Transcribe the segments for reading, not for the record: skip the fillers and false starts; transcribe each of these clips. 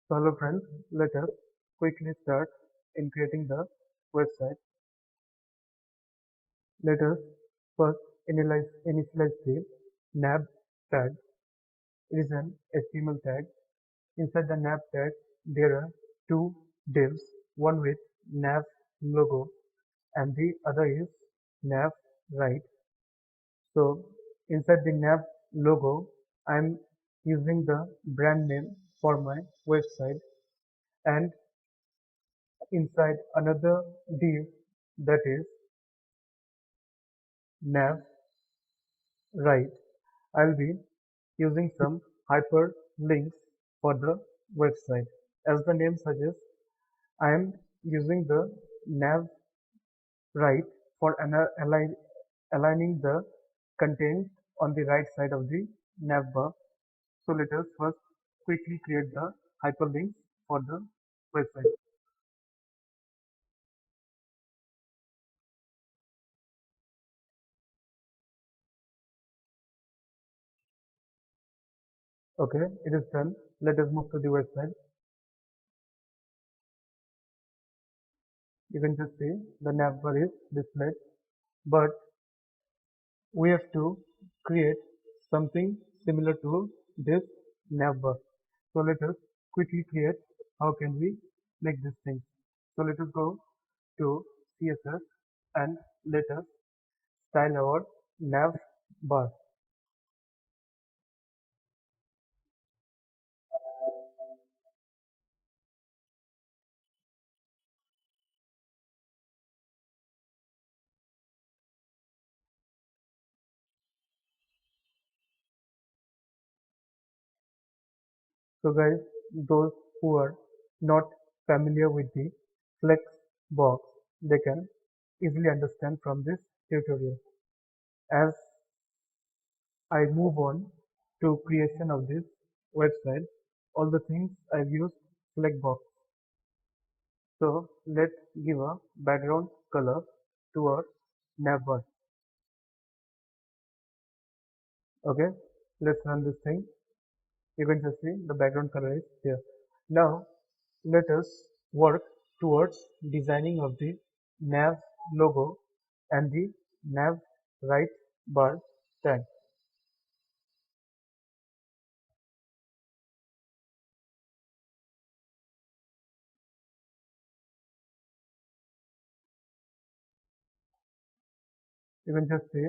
So hello friends, let us quickly start in creating the website. Let us first initialize the nav tag. It is an HTML tag. Inside the nav tag, there are two divs, one with nav logo and the other is nav right. So inside the nav logo, I'm using the brand name for my website, and inside another div, that is nav right, I'll be using some hyperlinks for the website. As the name suggests, I am using the nav right for aligning the content on the right side of the nav bar. So let us first quickly create the hyperlinks for the website. Okay, it is done. Let us move to the website. You can just see the nav bar is displayed, but we have to create something similar to this nav bar. So let us quickly create how can we make this thing. So let us go to CSS and let us style our nav bar. So guys, those who are not familiar with the flex box, they can easily understand from this tutorial. As I move on to creation of this website, all the things I've used select box. So let's give a background color to our navbar. Okay, let's run this thing. You can just see the background color is here. Now let us work towards designing of the nav logo and the nav right bar tag. You can just see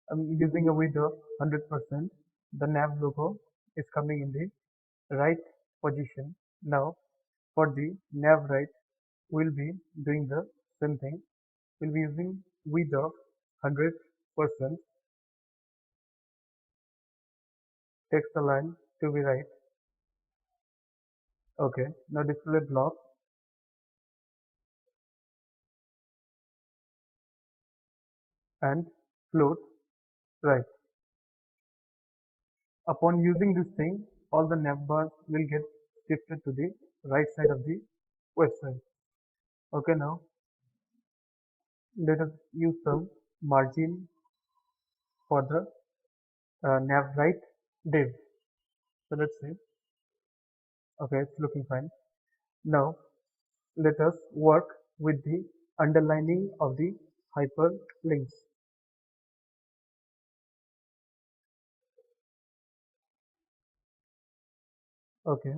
I'm using a width of 100%. The nav logo is coming in the right position. Now for the nav right, we'll be doing the same thing. We'll be using width of 100%. Text align to be right. Okay. Now display block and float right. Upon using this thing, all the nav bars will get shifted to the right side of the website. Okay, now let us use some margin for the nav right div. So let's see. Okay, it's looking fine. Now let us work with the underlining of the hyperlinks. Okay,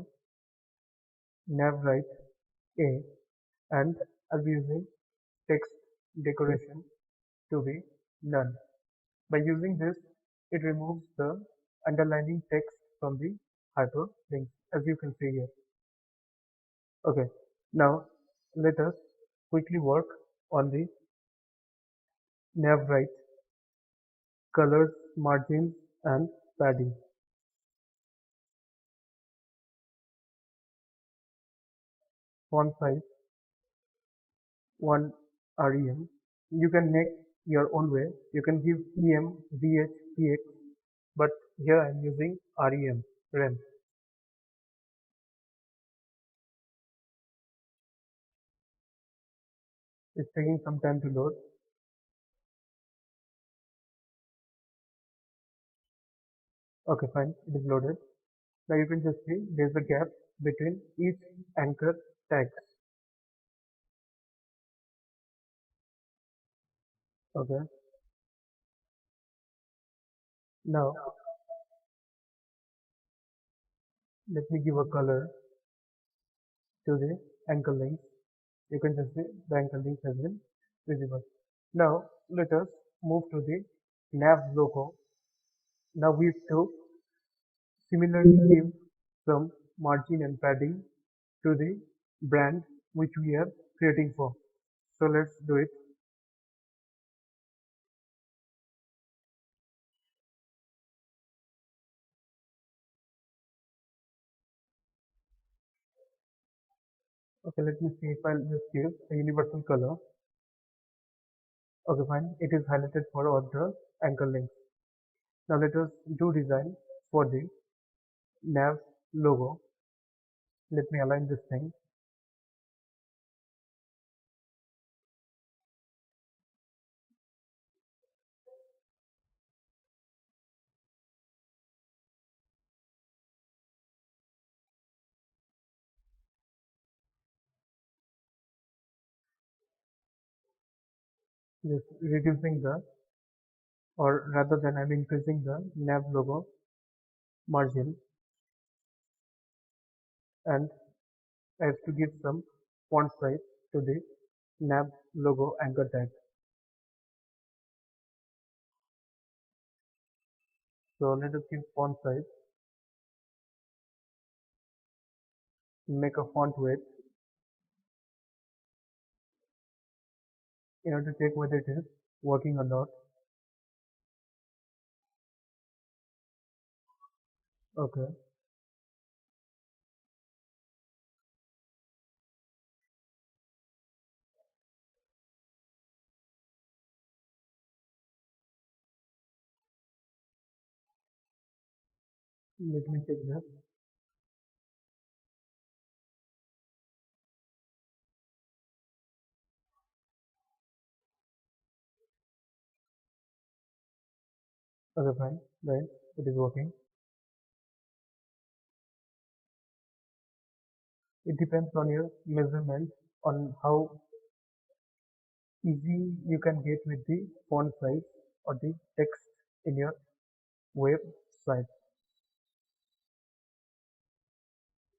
nav right A, and I'll be using text decoration to be none. By using this, it removes the underlining text from the hyperlinks, as you can see here. Okay, now let us quickly work on the nav right colors, margins, and padding. Font size 1 rem. You can make your own way. You can give em, vh, px, but here I am using rem. It's taking some time to load. Okay, fine. It is loaded. Now you can just see there's a gap between each anchor tag. Okay. Now let me give a color to the anchor links. You can just see the anchor links has been visible. Now let us move to the nav logo. Now we have to similarly give some margin and padding to the brand which we are creating for. So let's do it. Okay, let me see if I'll just give a universal color. Okay, fine. It is highlighted for all the anchor links. Now let us do design for the nav logo. Let me align this thing. Just reducing the, or rather than I'm increasing the nav logo margin, and I have to give some font size to the nav logo anchor tag. So let us give font size, make a font weight in order to check whether it is working or not. Okay, let me check that. Okay, fine. Right, it is working. It depends on your measurement, on how easy you can get with the font size or the text in your website.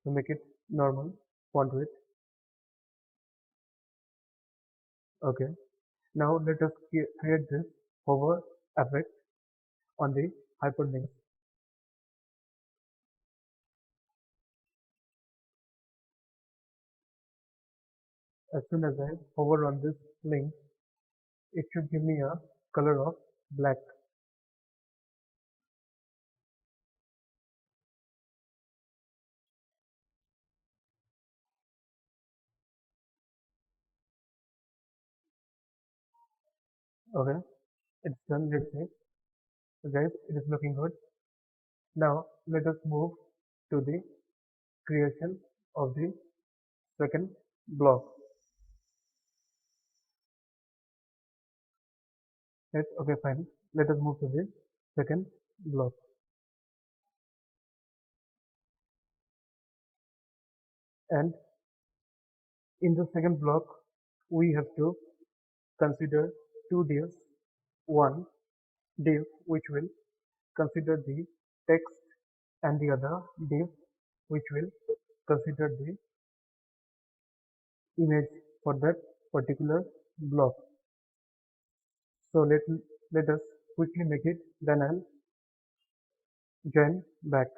So make it normal font width. Okay. Now let us create this hover effect on the hyperlink. As soon as I hover on this link, it should give me a color of black. Okay, it's done. Let's say, so guys, it is looking good. Now let us move to the creation of the second block. Okay, fine. Let us move to the second block. And in the second block, we have to consider two divs. One div which will consider the text and the other div which will consider the image for that particular block. So let us quickly make it, then I'll join back.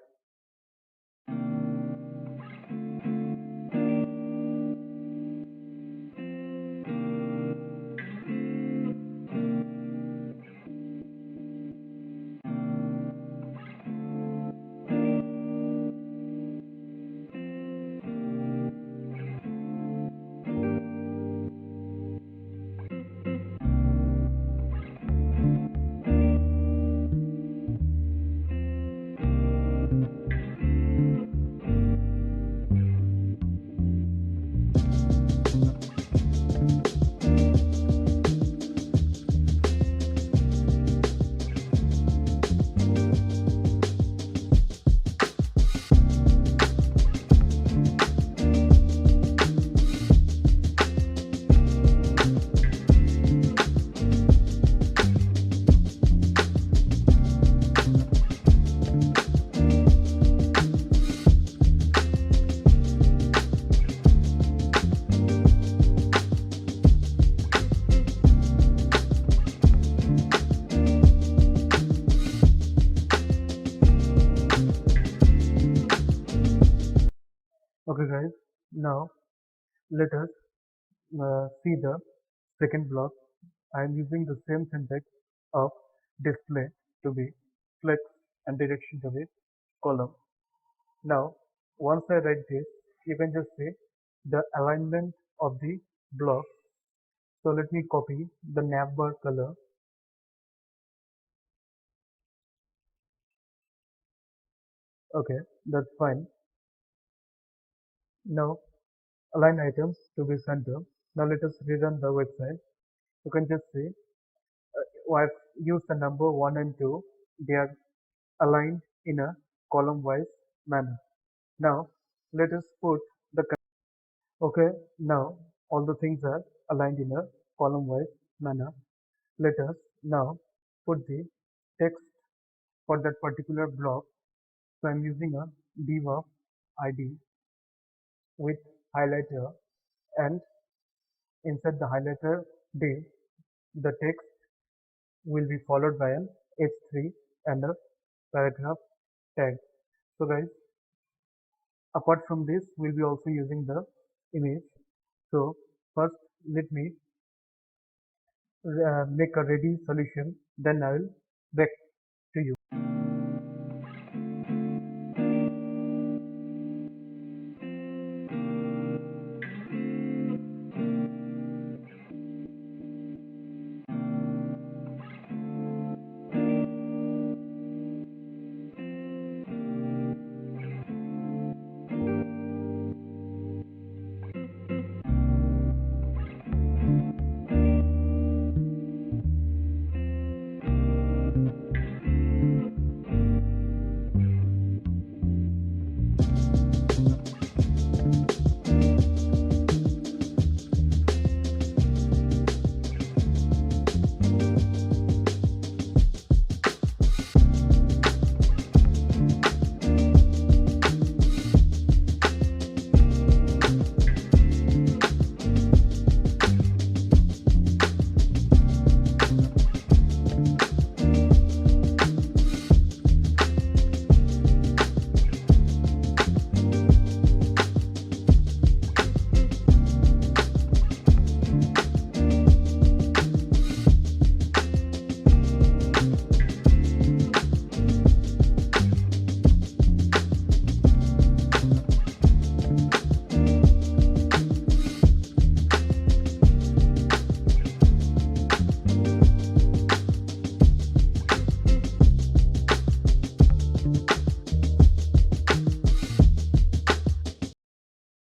guys, now let us see the second block. I am using the same syntax of display to be flex and direction to be column. Now, once I write this, you can just say the alignment of the block. So let me copy the navbar color. Okay, that's fine. Now align items to be center. Now let us rerun the website. You can just see I've used the number 1 and 2. They are aligned in a column-wise manner. Now let us put the okay. Now all the things are aligned in a column-wise manner. Let us now put the text for that particular block. So I'm using a div of ID with highlighter, and inside the highlighter div, the text will be followed by an H3 and a paragraph tag. So guys, apart from this, we'll be also using the image. So first, let me make a ready solution. Then I will back to you.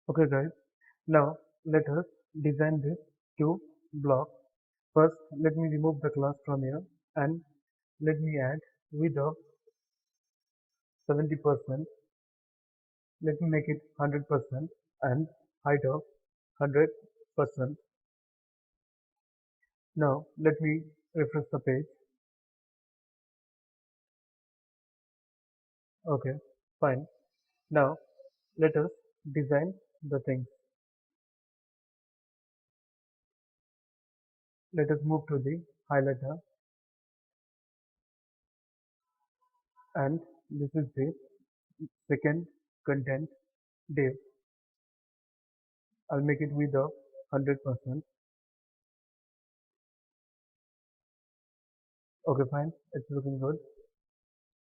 Okay guys, now let us design this two block. First, let me remove the class from here and let me add width of 70%. Let me make it 100% and height of 100%. Now let me refresh the page. Okay, fine. Now let us design the things. Let us move to the highlighter, and this is the second content div. I'll make it width of 100%. Okay, fine. It's looking good.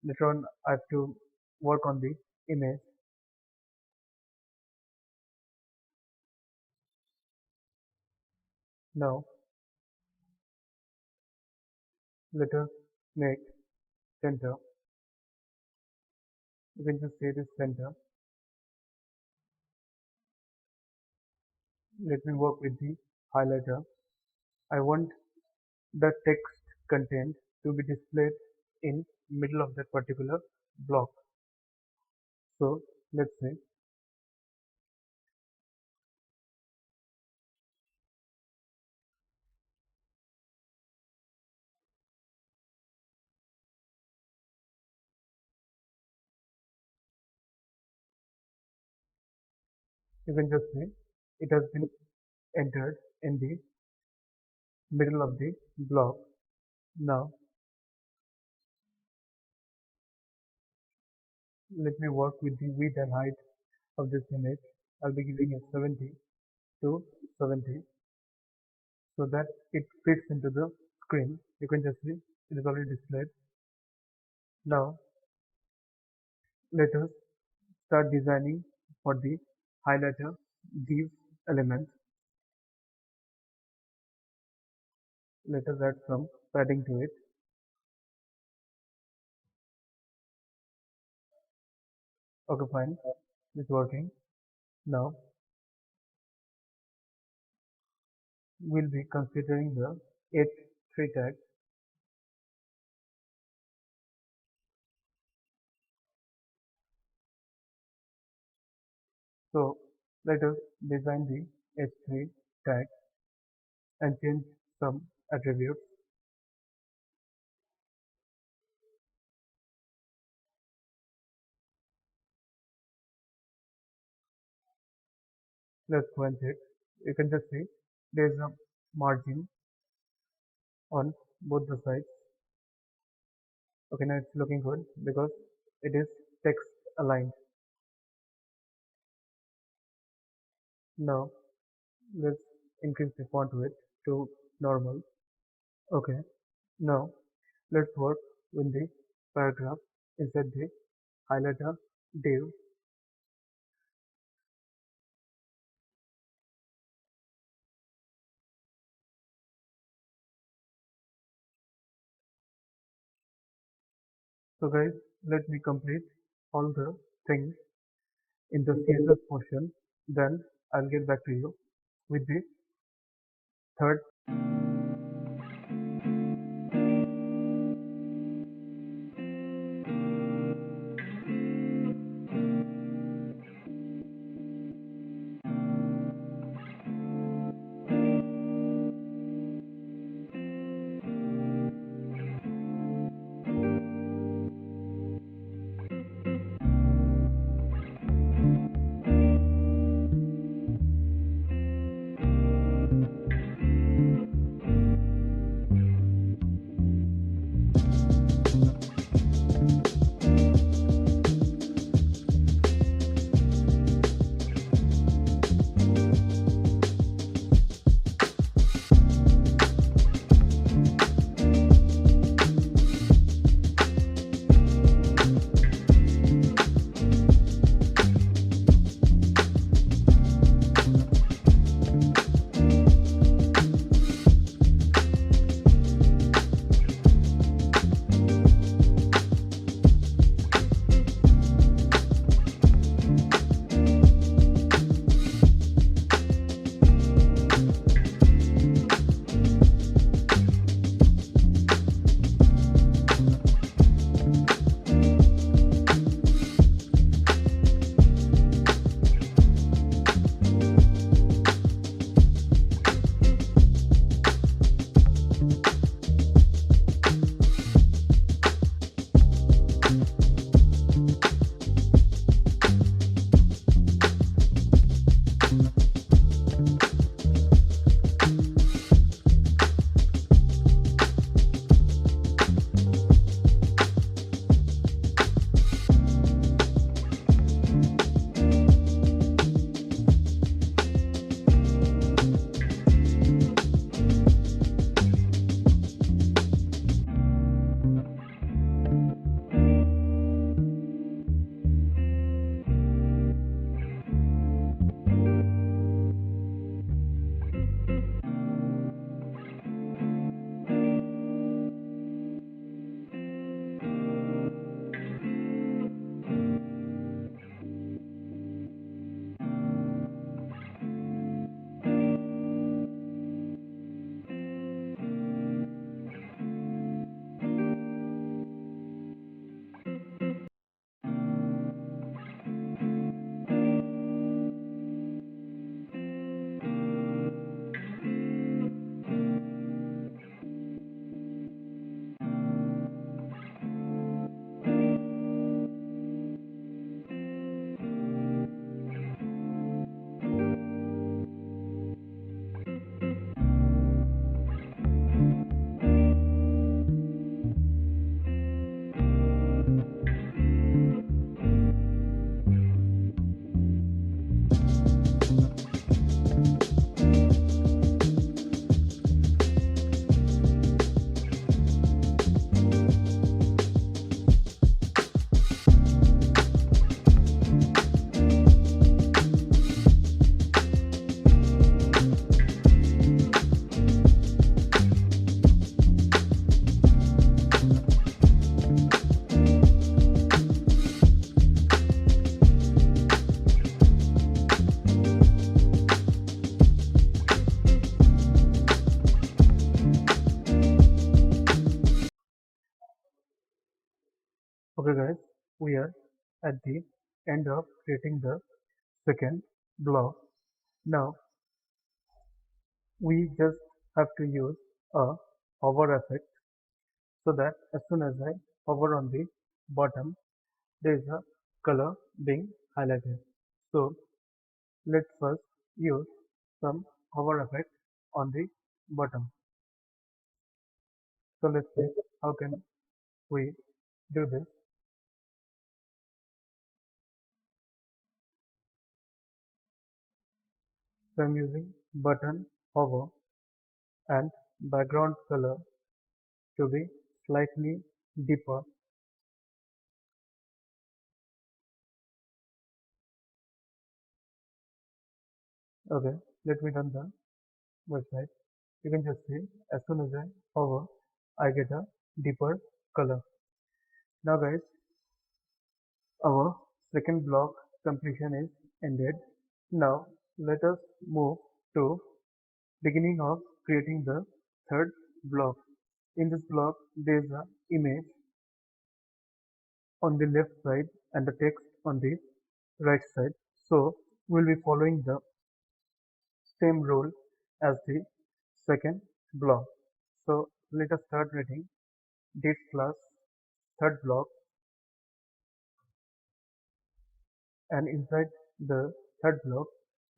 Later on, I have to work on the image. Now let us make center. You can just say this center. Let me work with the highlighter. I want the text content to be displayed in middle of that particular block. So let's say you can just say it has been entered in the middle of the block. Now let me work with the width and height of this image. I'll be giving a 70 to 70 so that it fits into the screen. You can just see it is already displayed. Now let us start designing for the highlighter these elements. Let us add some padding to it. Okay, fine. It's working. Now we'll be considering the H3 tag. So let us design the H3 tag and change some attributes. Let's go and check. You can just see there's a margin on both the sides. Okay, now it's looking good because it is text aligned. Now let's increase the font width to normal. Okay, now let's work with the paragraph inside the highlighter div. So guys, let me complete all the things in the CSS portion. Then I'll get back to you with the third. Okay guys, we are at the end of creating the second block. Now we just have to use a hover effect so that as soon as I hover on the bottom, there is a color being highlighted. So let's first use some hover effect on the bottom. So let's see how can we do this. So I'm using button hover and background color to be slightly deeper. Okay, let me run the website. You can just see as soon as I hover, I get a deeper color. Now guys, our second block completion is ended. Now let us move to beginning of creating the third block. In this block, there is an image on the left side and the text on the right side. So we'll be following the same rule as the second block. So let us start writing this class third block, and inside the third block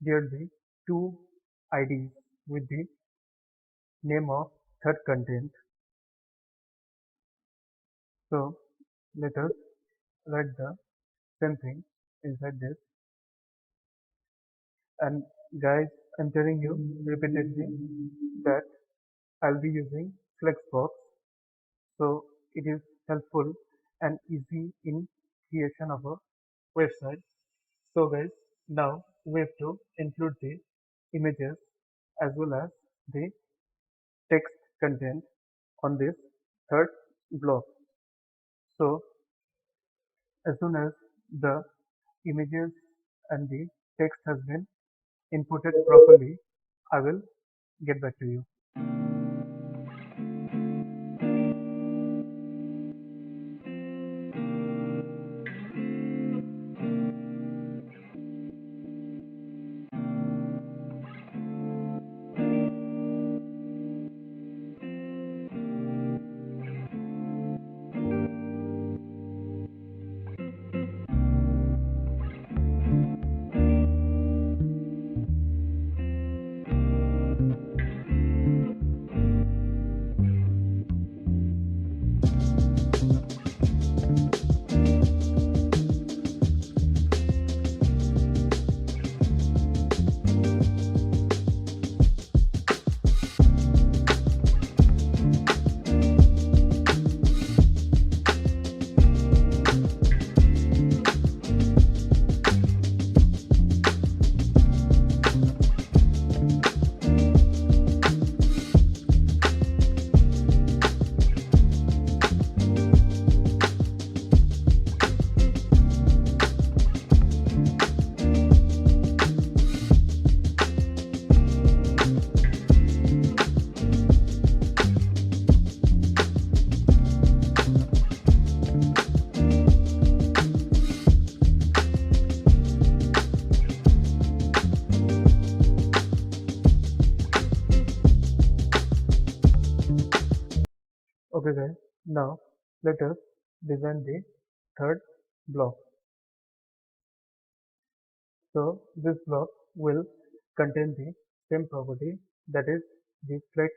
there will be two IDs with the name of third content. So let us write the same thing inside this. And guys, I'm telling you repeatedly that I'll be using Flexbox, so it is helpful and easy in creation of a website. So guys, now we have to include the images as well as the text content on this third block. So as soon as the images and the text has been inputted properly, I will get back to you. Okay guys, now let us design the third block. So this block will contain the same property, that is the flex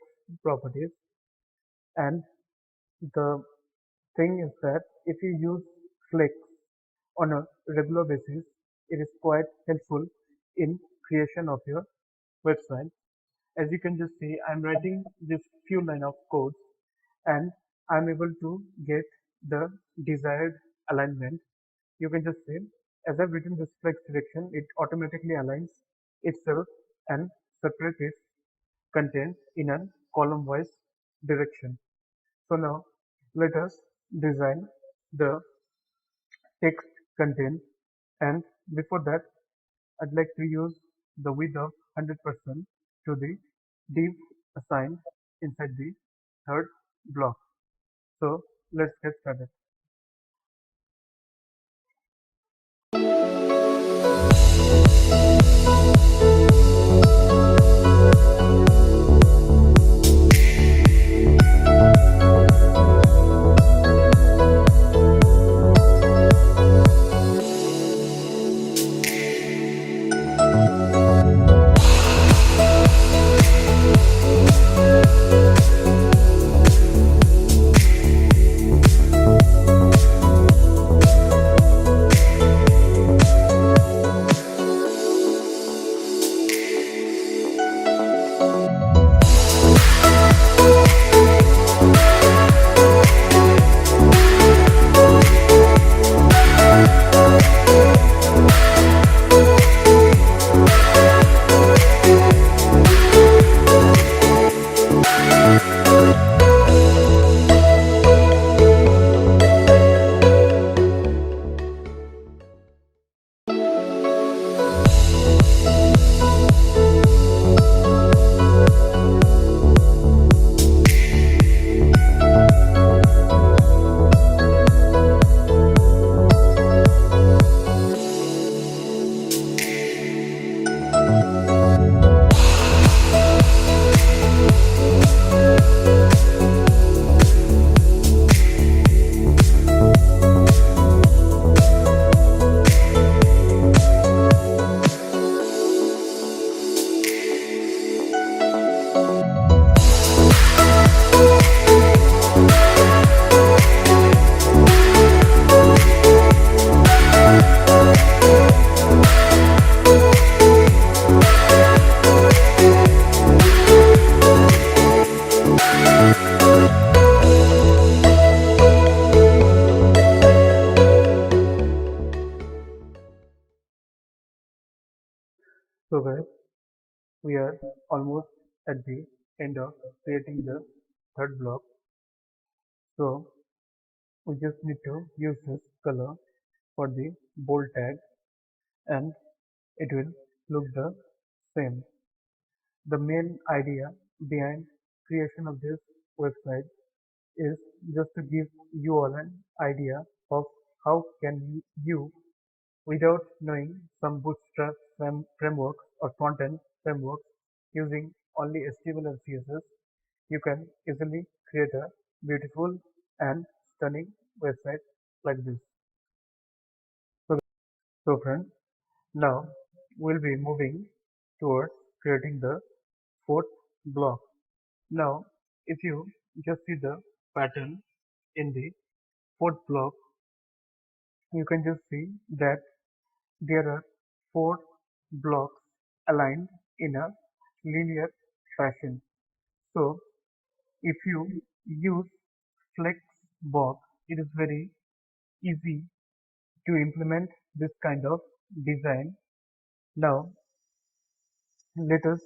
properties. And the thing is that if you use flex on a regular basis, it is quite helpful in creation of your website. As you can just see, I'm writing this few line of codes and I'm able to get the desired alignment. You can just see, as I've written this flex direction, it automatically aligns itself and separates its content in a column wise direction. So now let us design the text content, and before that I'd like to use the width of 100% to the div assigned inside the third block. So let's get started. So guys, we are almost at the end of creating the third block. So we just need to use this color for the bold tag and it will look the same. The main idea behind creation of this website is just to give you all an idea of how can you without knowing some bootstrap frameworks or front-end frameworks using only HTML and CSS, you can easily create a beautiful and stunning website like this. So friends, now we'll be moving towards creating the fourth block. Now, if you just see the pattern in the fourth block, you can just see that there are four blocks aligned in a linear fashion. So, if you use Flexbox, it is very easy to implement this kind of design. Now, let us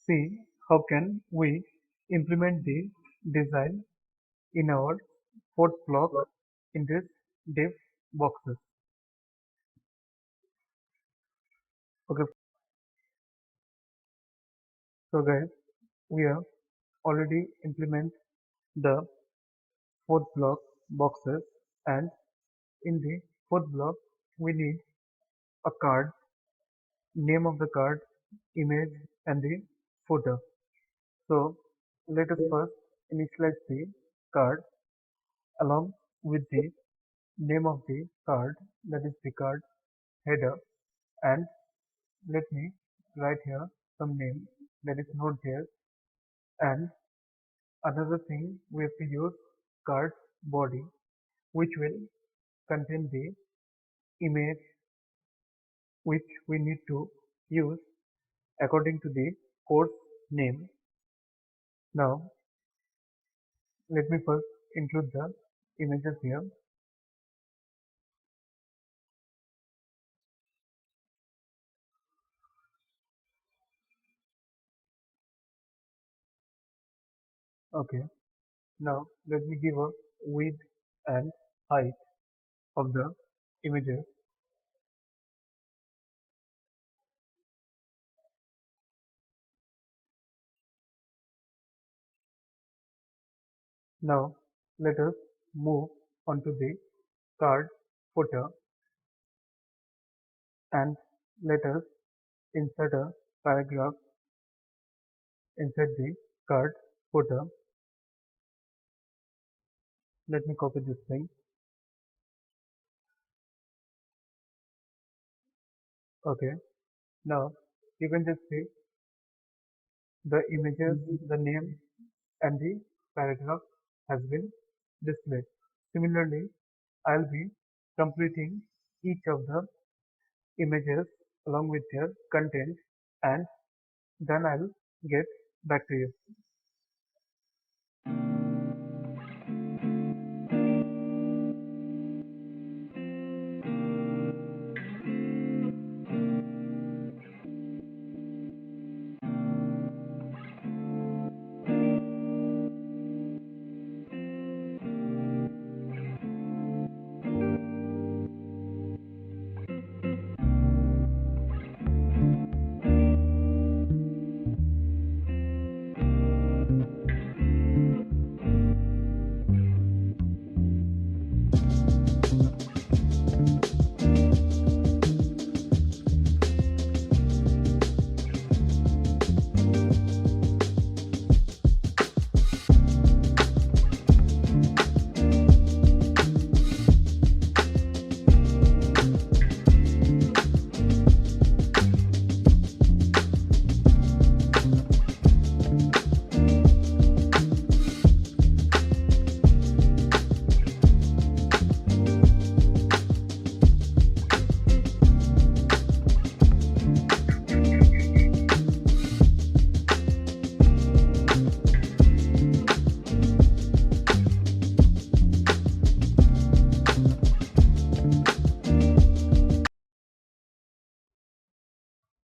see how can we implement the design in our fourth block in this div boxes. Okay, so guys, we have already implement the fourth block boxes and in the fourth block we need a card, name of the card, image and the footer. So let us first initialize the card along with the name of the card, that is the card header, and let me write here some name that is not there. And another thing, we have to use card body which will contain the image which we need to use according to the course name. Now let me first include the images here. Okay, now let me give a width and height of the images. Now let us move onto the card footer and let us insert a paragraph inside the card footer. Let me copy this thing. Okay, now you can just see the images, the name and the paragraph has been displayed. Similarly, I'll be completing each of the images along with their content and then I'll get back to you.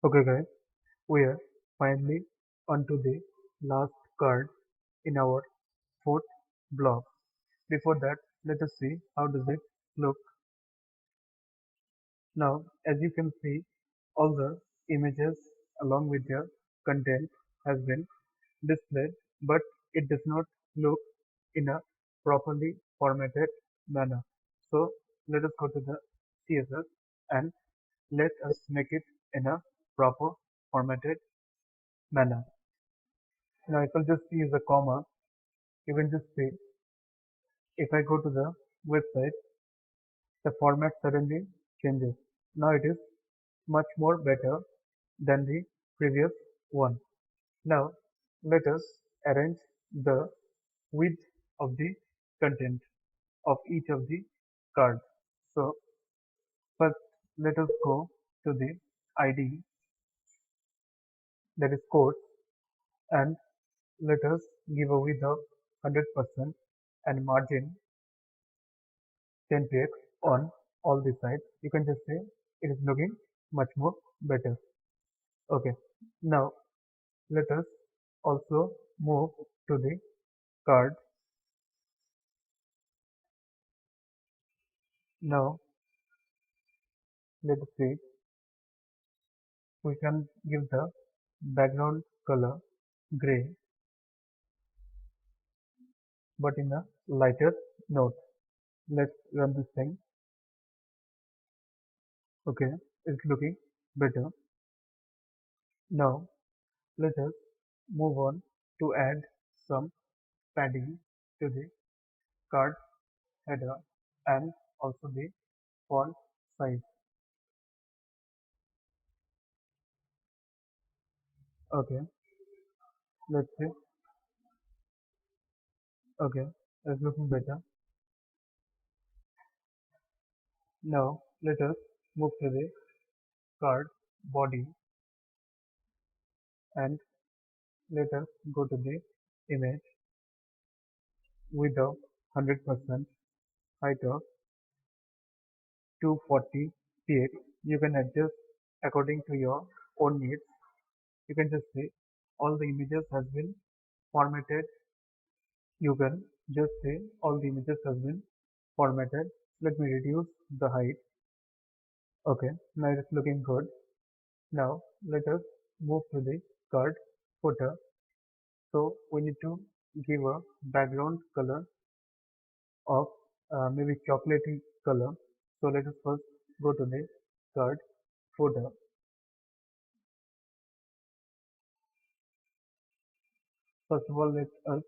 Okay guys, we are finally onto the last card in our fourth block. Before that, let us see how does it look. Now, as you can see, all the images along with their content has been displayed, but it does not look in a properly formatted manner. So let us go to the CSS and let us make it in a proper formatted manner. Now if I just use a comma, you can just see if I go to the website, the format suddenly changes. Now it is much more better than the previous one. Now let us arrange the width of the content of each of the cards. So first let us go to the ID, that is code, and let us give a width of 100% and margin 10 px on all the sides. You can just say it is looking much more better. Okay, now let us also move to the card. Now let us see, we can give the background color gray but in a lighter note. Let's run this thing. Okay, it's looking better. Now let us move on to add some padding to the card header and also the font size. Okay, let's see. Okay, it's looking better. Now let us move to the card body and let us go to the image with a 100% height of 240 px. You can adjust according to your own needs. You can just say all the images has been formatted. You can just say all the images has been formatted. Let me reduce the height. Okay, now it's looking good. Now let us move to the card footer. So we need to give a background color of maybe chocolatey color. So let us first go to the card footer. First of all, let us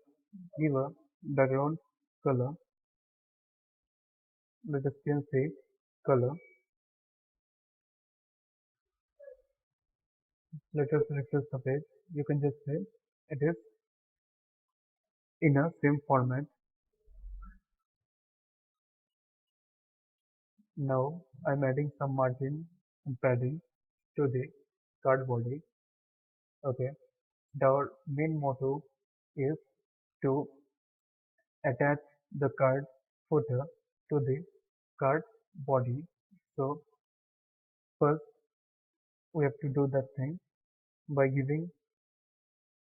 give a background color. Let us change the color. Let us refresh the page. You can just say it is in a same format. Now I'm adding some margin and padding to the card body. Okay. Our main motto is to attach the card footer to the card body. So first we have to do that thing by giving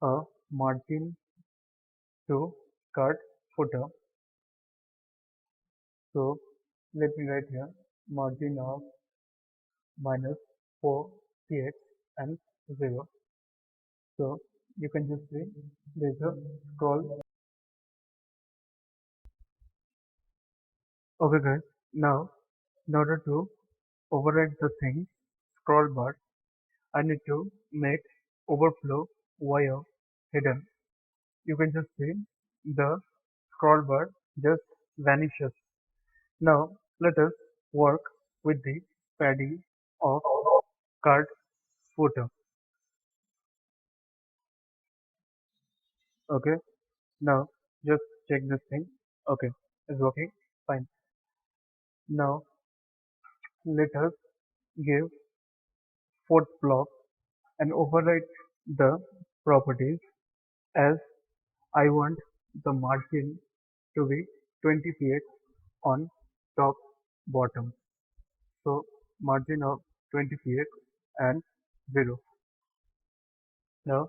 a margin to card footer. So let me write here margin of minus 4 px and 0. So you can just see there's a scroll. Okay guys, now in order to override the thing scroll bar, I need to make overflow wire hidden. You can just see the scroll bar just vanishes. Now let us work with the padding of card footer. Okay, now just check this thing. Okay, it's working fine. Now let us give fourth block and override the properties as I want the margin to be 20 px on top bottom. So margin of 20 px and 0. Now,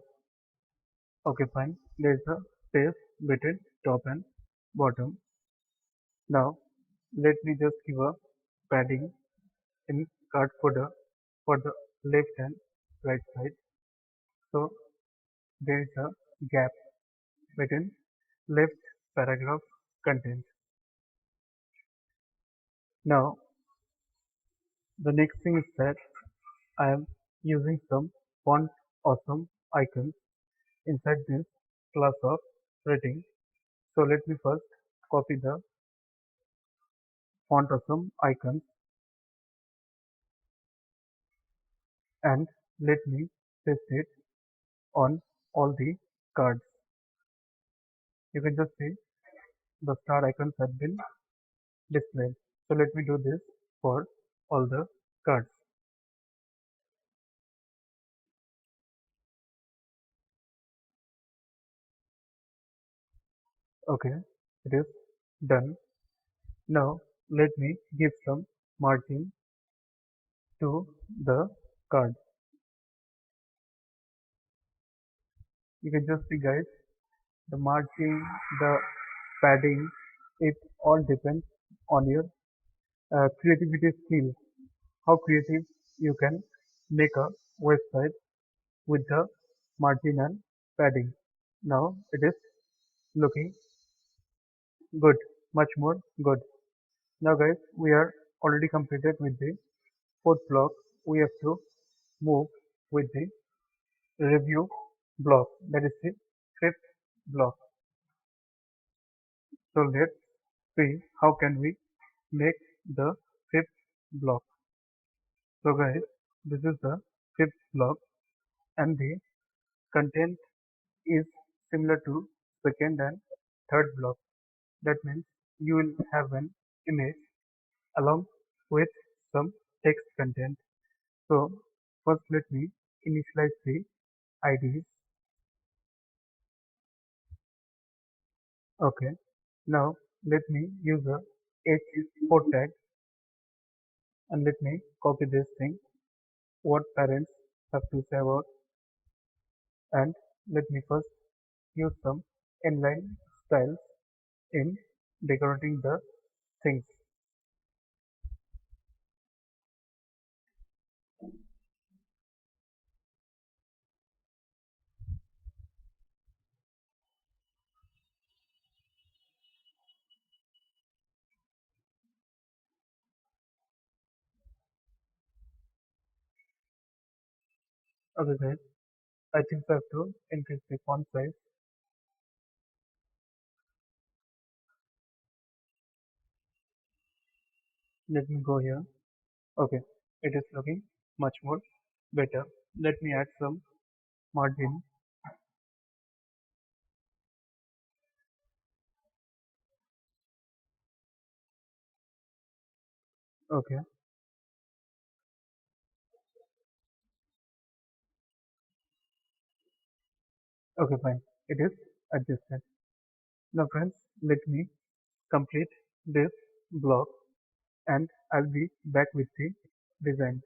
okay, fine. There is a space between top and bottom. Now, let me just give a padding in card footer for the left and right side. So, there is a gap between left paragraph content. Now, the next thing is that I am using some font awesome icons inside this class of rating. So let me first copy the font awesome icons and let me paste it on all the cards. You can just see the star icons have been displayed. So let me do this for all the cards. Okay, it is done. Now let me give some margin to the card. You can just see, guys, the margin, the padding, it all depends on your creativity skills. How creative you can make a website with the margin and padding. Now it is looking good, much more good. Now guys, we are already completed with the fourth block. We have to move with the review block, that is the fifth block. So let's see how can we make the fifth block. So guys, this is the fifth block and the content is similar to second and third block. That means you will have an image along with some text content. So first let me initialize the IDs. Okay. Now let me use a h4 tag and let me copy this thing. What parents have to say about, and let me first use some inline styles in decorating the things. Okay guys, I think I have to increase the font size. Let me go here. Okay, it is looking much more better. Let me add some margin. Okay, okay, fine. It is adjusted. Now friends, let me complete this block and I'll be back with the design.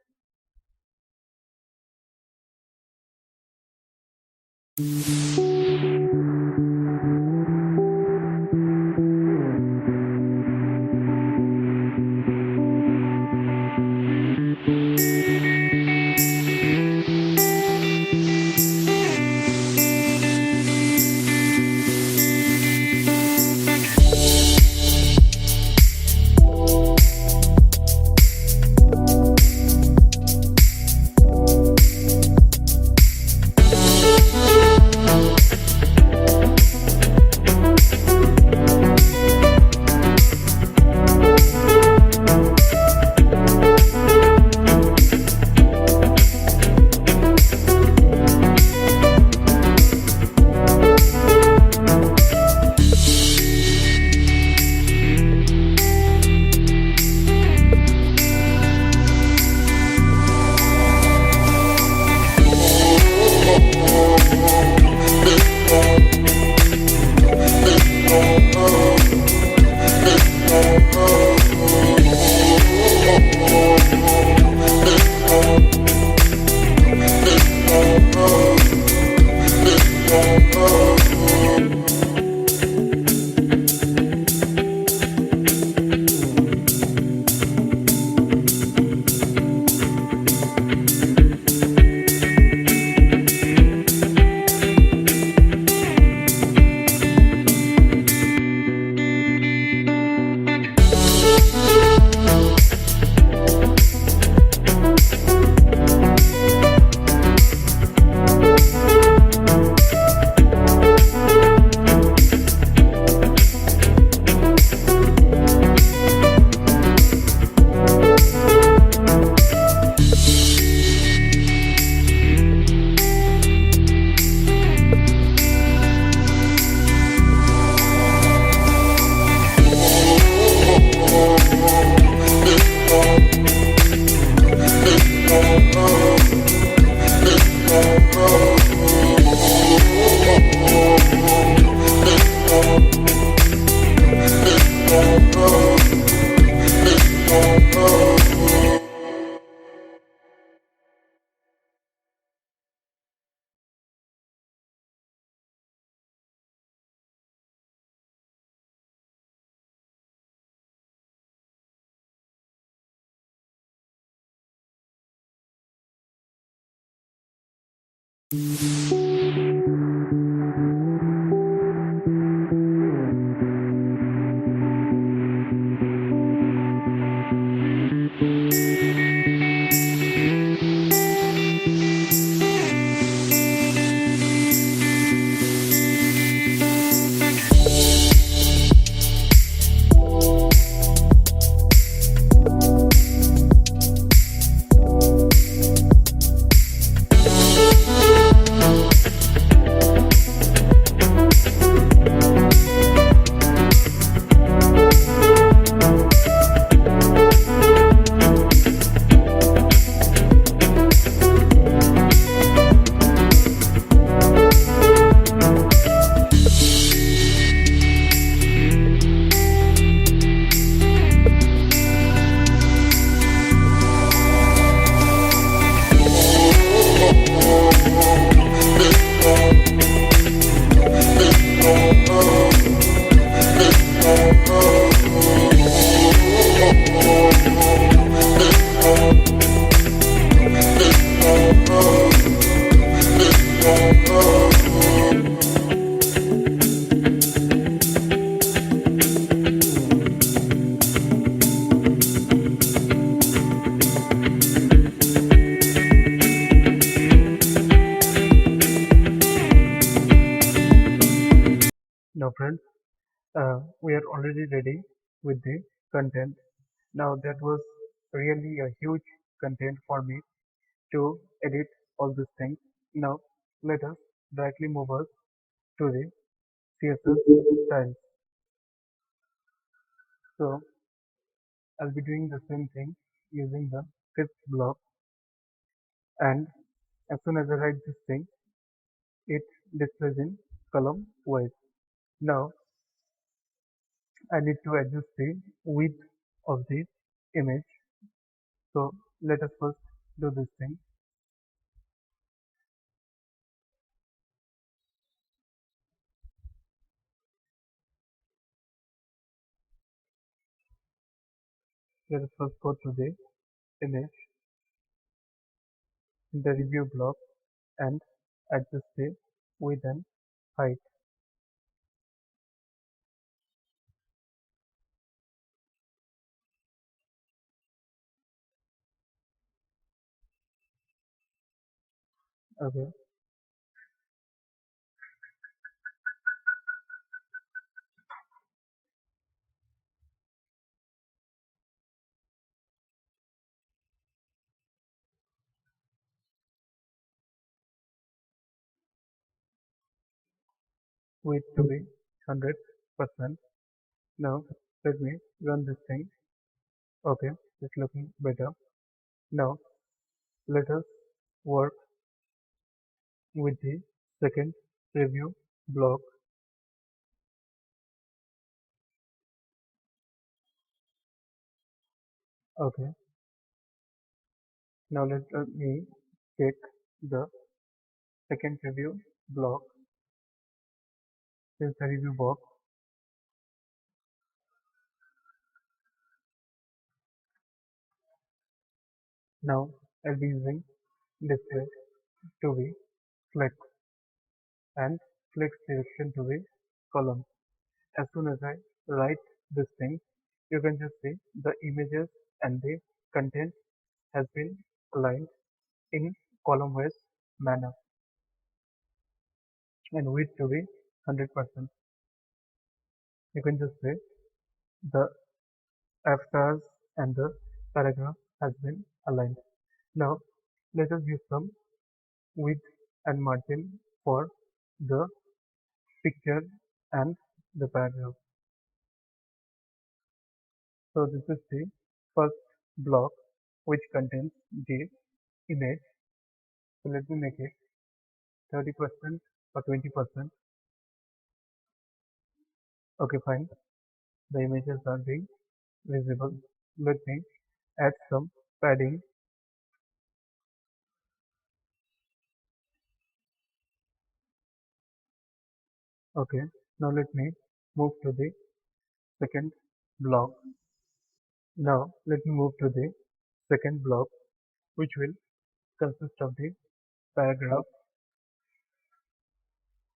Now friends, we are already ready with the content. Now that was really a huge content for me to edit all these things. Now let us directly move us to the CSS styles. So I'll be doing the same thing using the fifth block, and as soon as I write this thing, it displays in column wise. Now I need to adjust the width of the image. So let us first do this thing. Let us first go to the image in the review block and adjust the width and height. Okay. Width to be 100%. Now let me run this thing. Okay, it's looking better. Now let us work with the second review block. Okay, now let me take the second review block in the review box. Now I'll be using display to be flex and flex direction to be column. As soon as I write this thing, you can just see the images and the content has been aligned in column wise manner and width to be 100%. You can just say the F stars and the paragraph has been aligned. Now let us use some width and margin for the picture and the paragraph. So this is the first block which contains the image. So let me make it 30% or 20%. Okay, fine. The images are being visible. Let me add some padding. Okay, now let me move to the second block. Now let me move to the second block, which will consist of the paragraph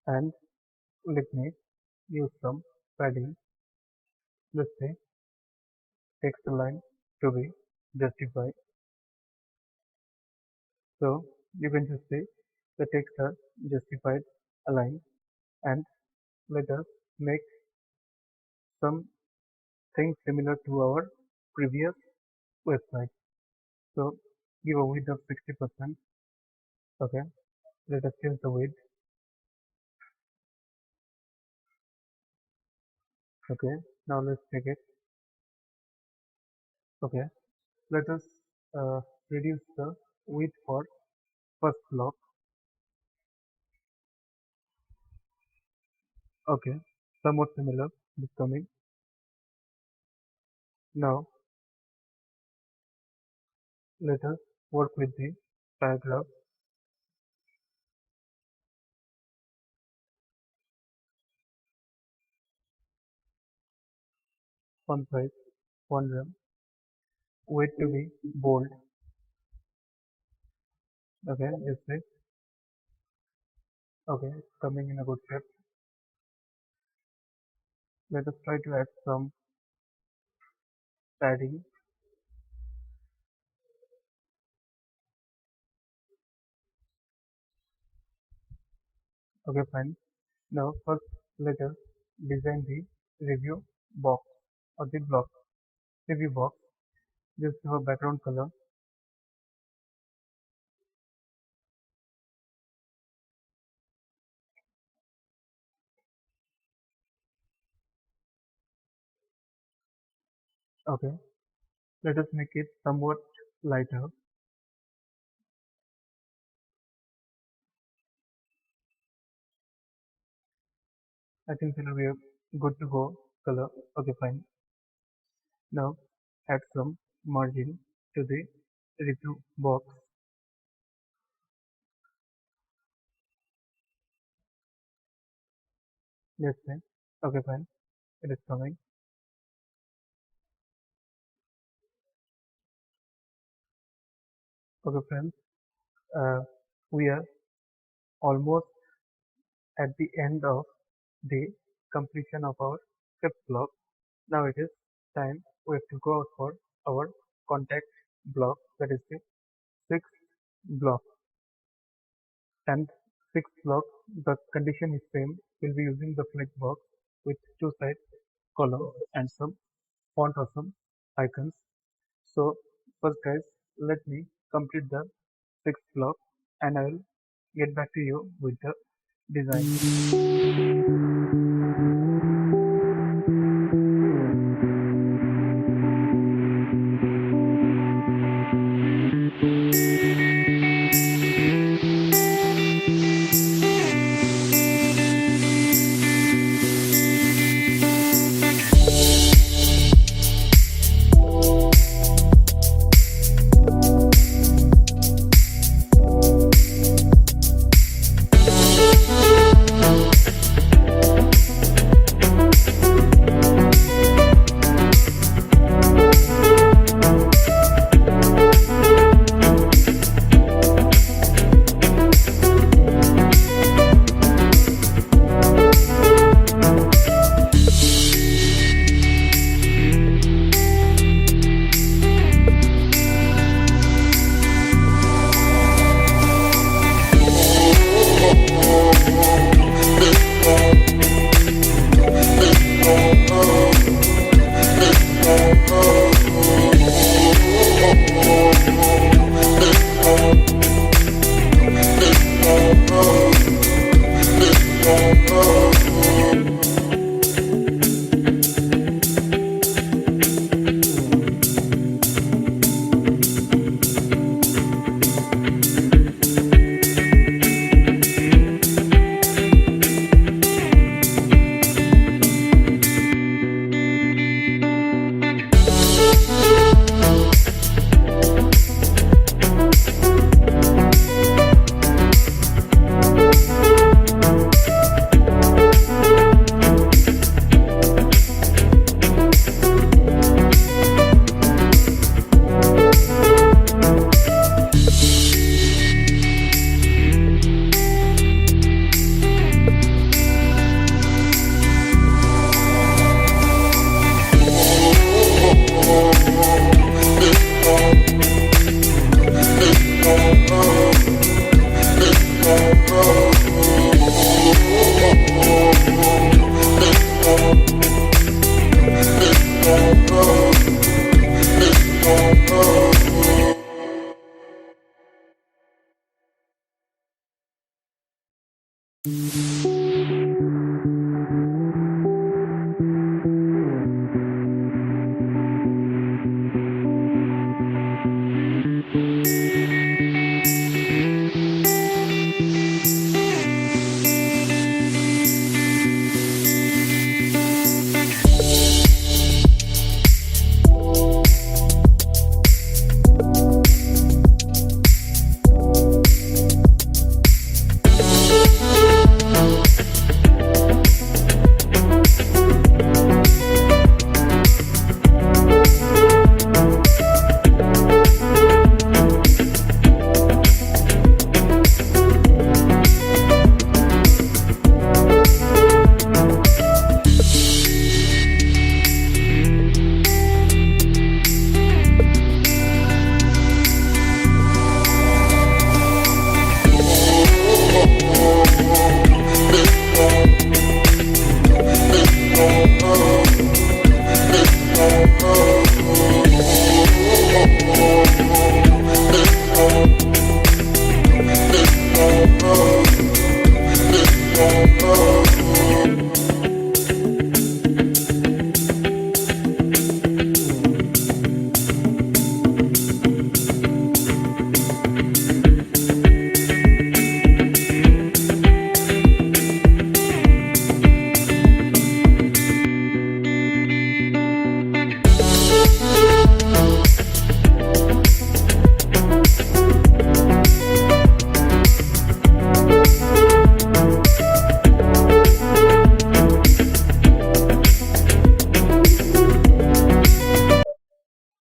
and let me use some padding. Let's say text align to be justified. So you can just say the text are justified, aligned, and let us make something similar to our previous website. So give a width of 60%. Okay, let us change the width. Okay, now let's check it. Okay, let us reduce the width for first block. Okay, somewhat similar is coming. Now let us work with the paragraph. Font size 1 rem. Weight to be bold. Okay, let's say. Okay, it's coming in a good shape. Let us try to add some padding. Okay, fine. Now first let us design the review box or the block. Review box. Just give a background color. Okay, let us make it somewhat lighter. I think it will be a good to go color. Okay, fine. Now add some margin to the review box. Let's say. Okay, fine. It is coming. Okay, friends. Uh, we are almost at the end of the completion of our fifth block. Now it is time we have to go out for our contact block, that is the sixth block. And sixth block, the condition is same. We'll be using the flex box with two side column and some font or some icons. So first guys, let me complete the sixth block and I will get back to you with the design.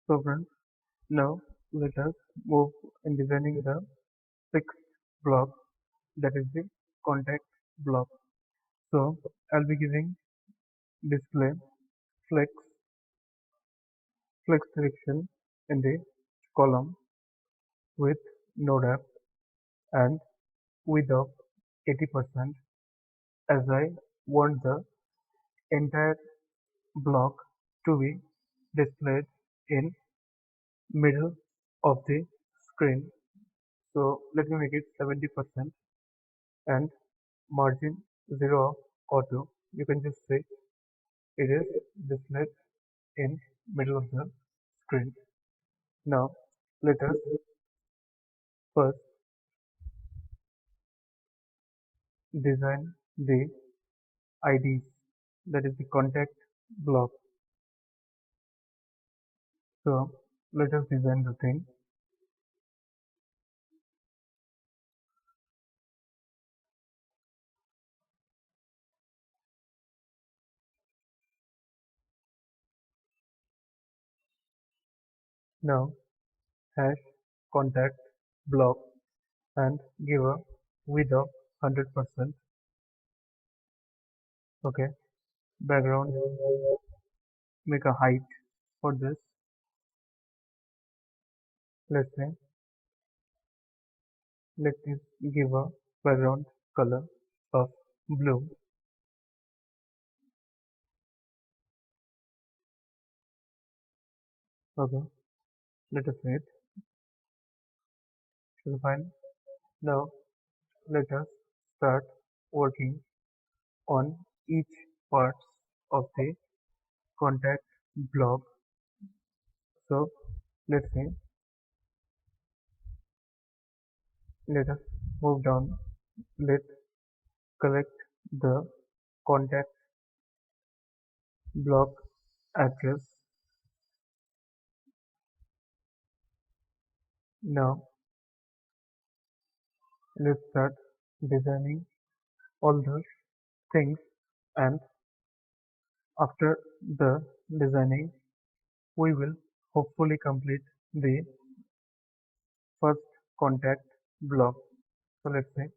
So friends, now let us move in designing the sixth block, that is the contact block. So I'll be giving display flex selection in the column with node app and width of 80% as I want the entire block to be displayed in middle of the screen. So let me make it 70% and margin 0 of auto. You can just say it is displayed in middle of the screen. Now let us first design the IDs, that is the contact block. So let us design the thing. Now hash contact block and give a width of 100%. Okay, background, make a height for this. Let's say let us give a background color of blue. Okay, let us wait. So fine. Now let us start working on each part of the contact block. So let's say let us move down. Let's collect the contact block address. Now let's start designing all the things, and after the designing we will hopefully complete the first contact block. So let's say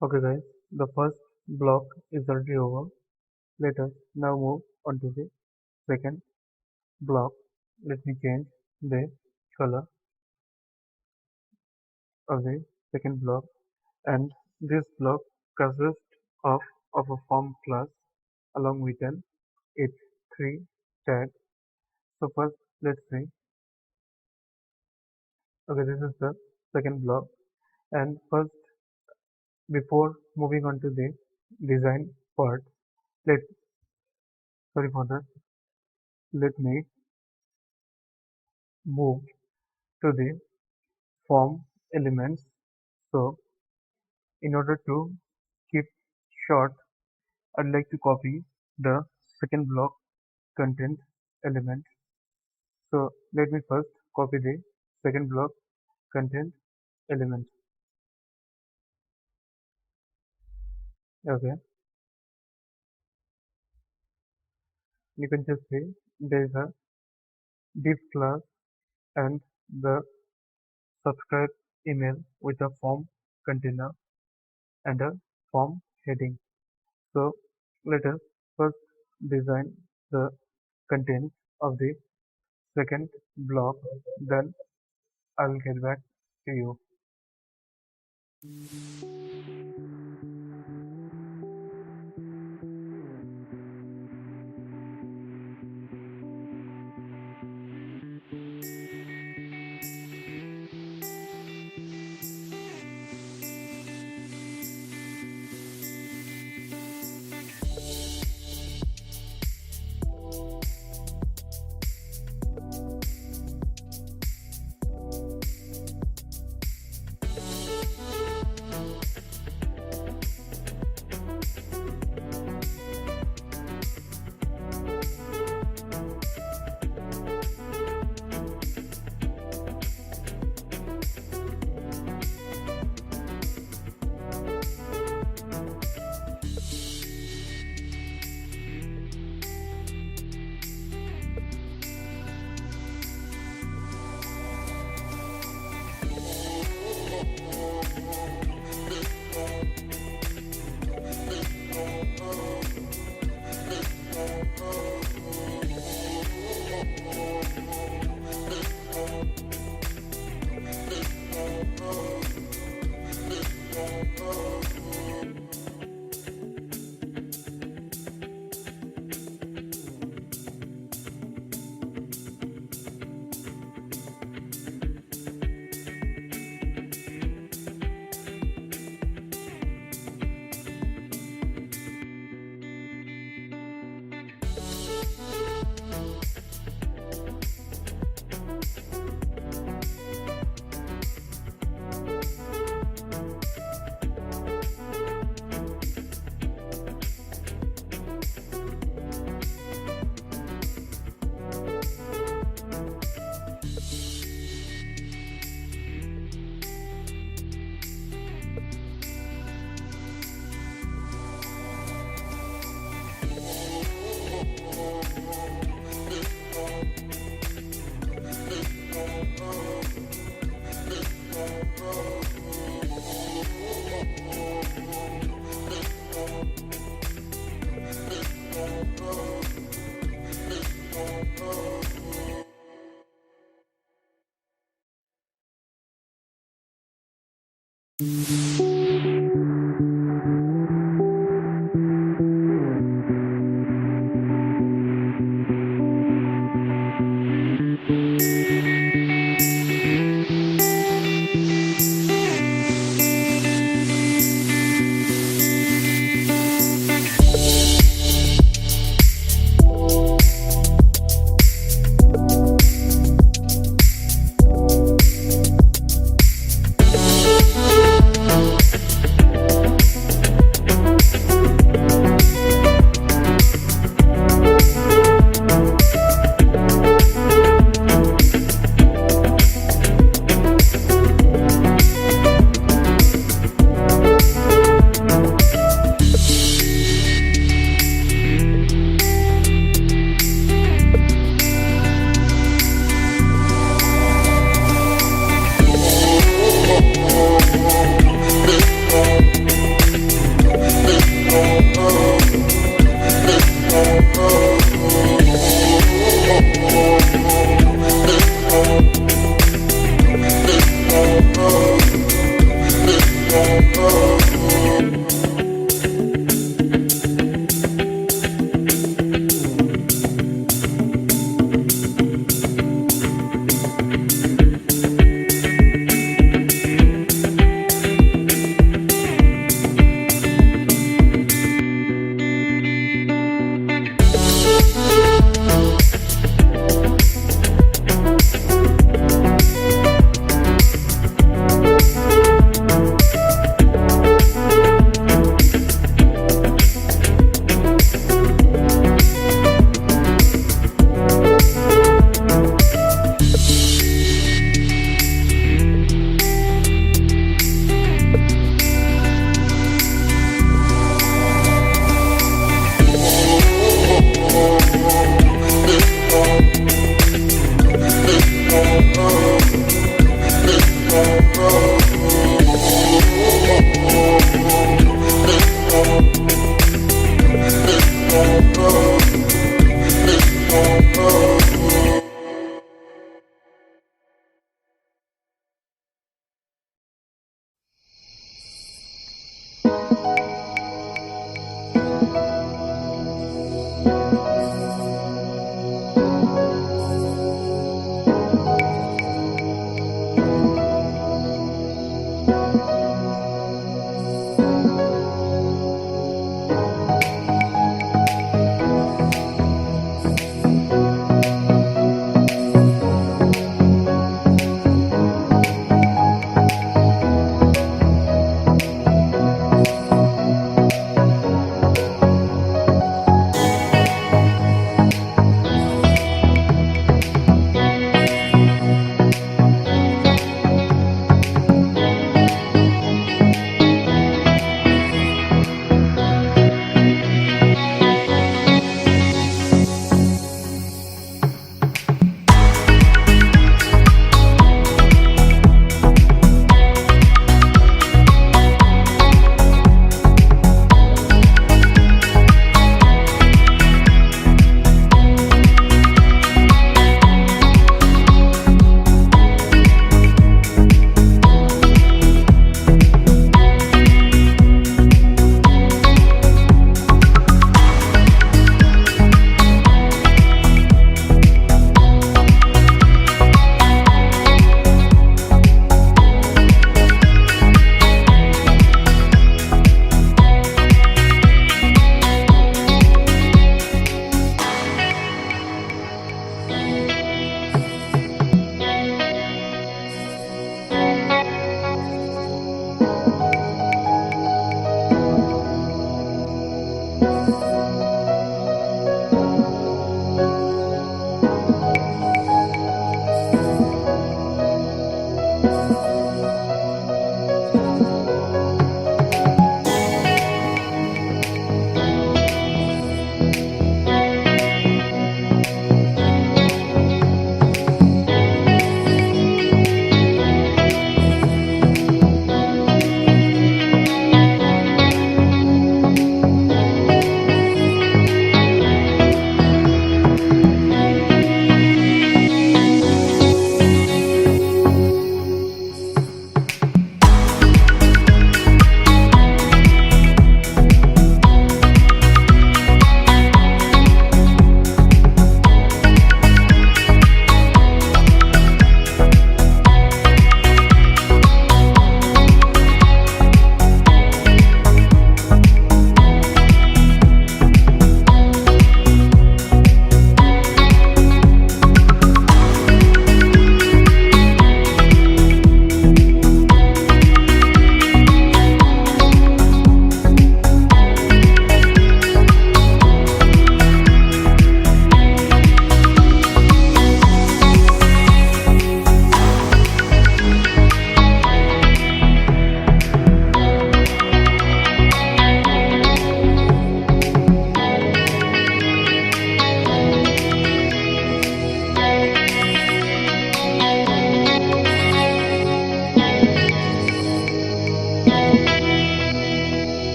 Okay guys, the first block is already over. Let us now move on to the second block. Let me change the color of the second block, and this block consists of, of a form class along with an h3 tag. So first let's see. Okay, this is the second block, and first, before moving on to the design part, let sorry for that. Let me move to the form elements. So in order to keep short, I'd like to copy the second block content element. So let me first copy the second block content element. Okay, you can just see there is a div class and the subscribe email with a form container and a form heading. So let us first design the content of the second block, then I will get back to you.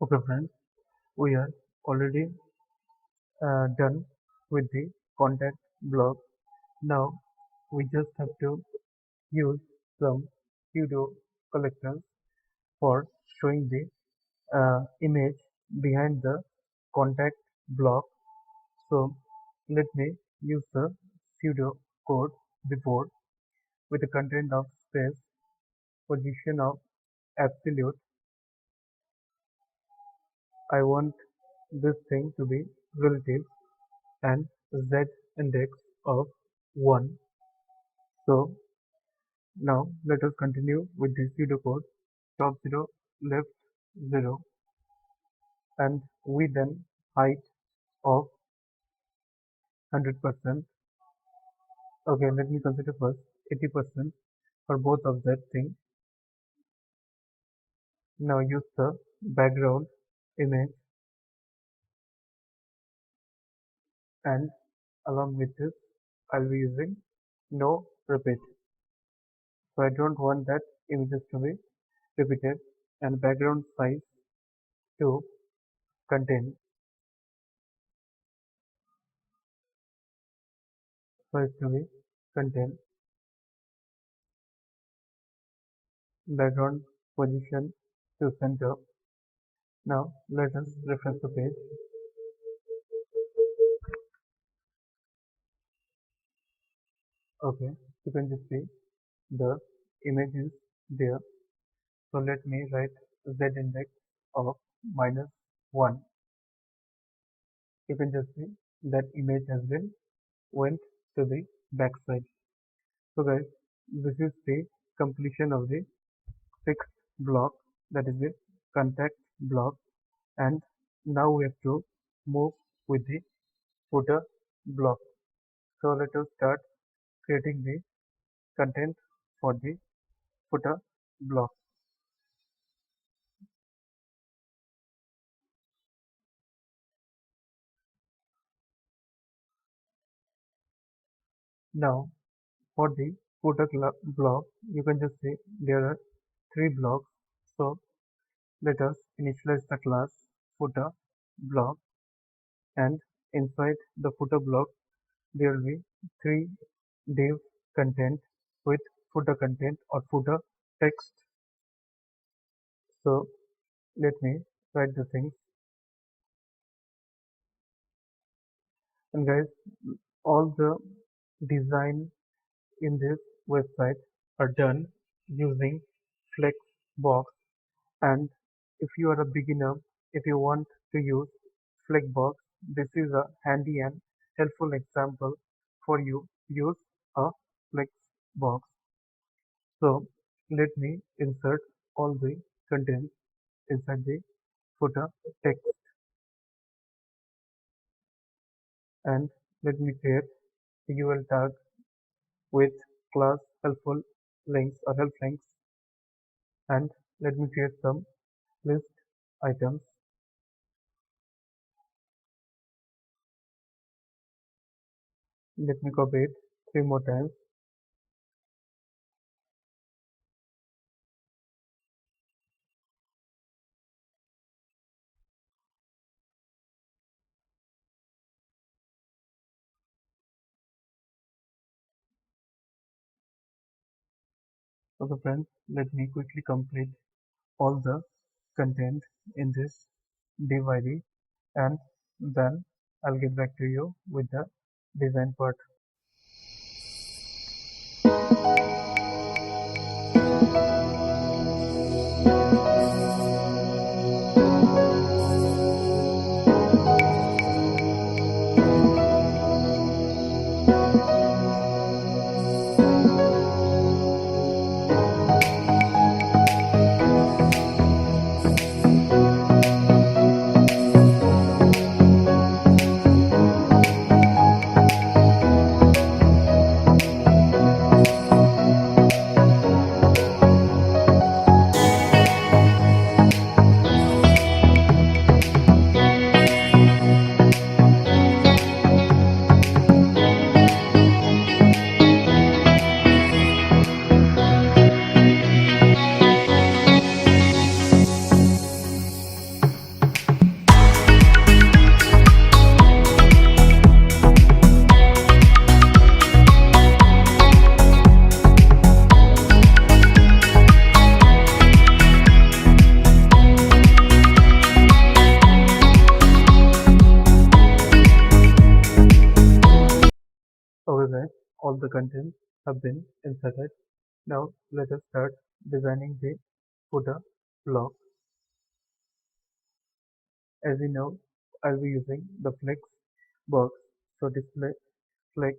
Okay friends, we are already done with the contact block. Now we just have to use some pseudo collectors for showing the image behind the contact block. So let me use the pseudo code before with the content of space, position of absolute. I want this thing to be relative and z index of 1. So now let us continue with the pseudocode. Top 0, left 0, and width and height of 100%. Okay, let me consider first 80% for both of that thing. Now use the background image, and along with this I'll be using no repeat. So I don't want that images to be repeated, and background size to contain size to be contain background position to center. Now let us refresh the page. Okay, you can just see the image is there. So let me write z index of -1. You can just see that image has been went to the backside. So guys, this is the completion of the fixed block, that is the contact block, and now we have to move with the footer block. So let us start creating the content for the footer block. Now for the footer block, you can just see there are three blocks. So let us initialize the class footer block, and inside the footer block there will be three div content with footer content or footer text. So let me write the things. And guys, all the design in this website are done using Flexbox. And if you are a beginner, if you want to use Flexbox, this is a handy and helpful example for you to use a Flexbox. So let me insert all the content inside the footer text, and let me create a UL tag with class helpful links or help links, and let me create some list items. Let me copy it 3 more times. Okay friends, let me quickly complete all the content in this div ID, and then I'll get back to you with the design part. Okay guys, all the contents have been inserted. Now let us start designing the footer block. As you know, I'll be using the flex box. So display flex,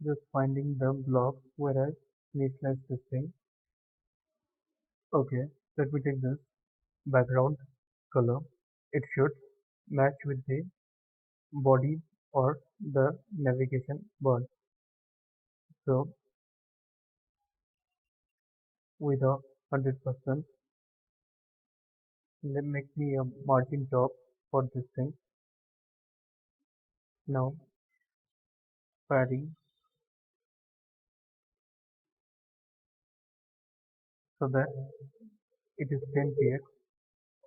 just finding the block where I initialize this thing. Okay, let me take this background color. It should match with the body or the navigation bar. So with a 100%, let make me a margin top for this thing. Now padding so that it is 10 px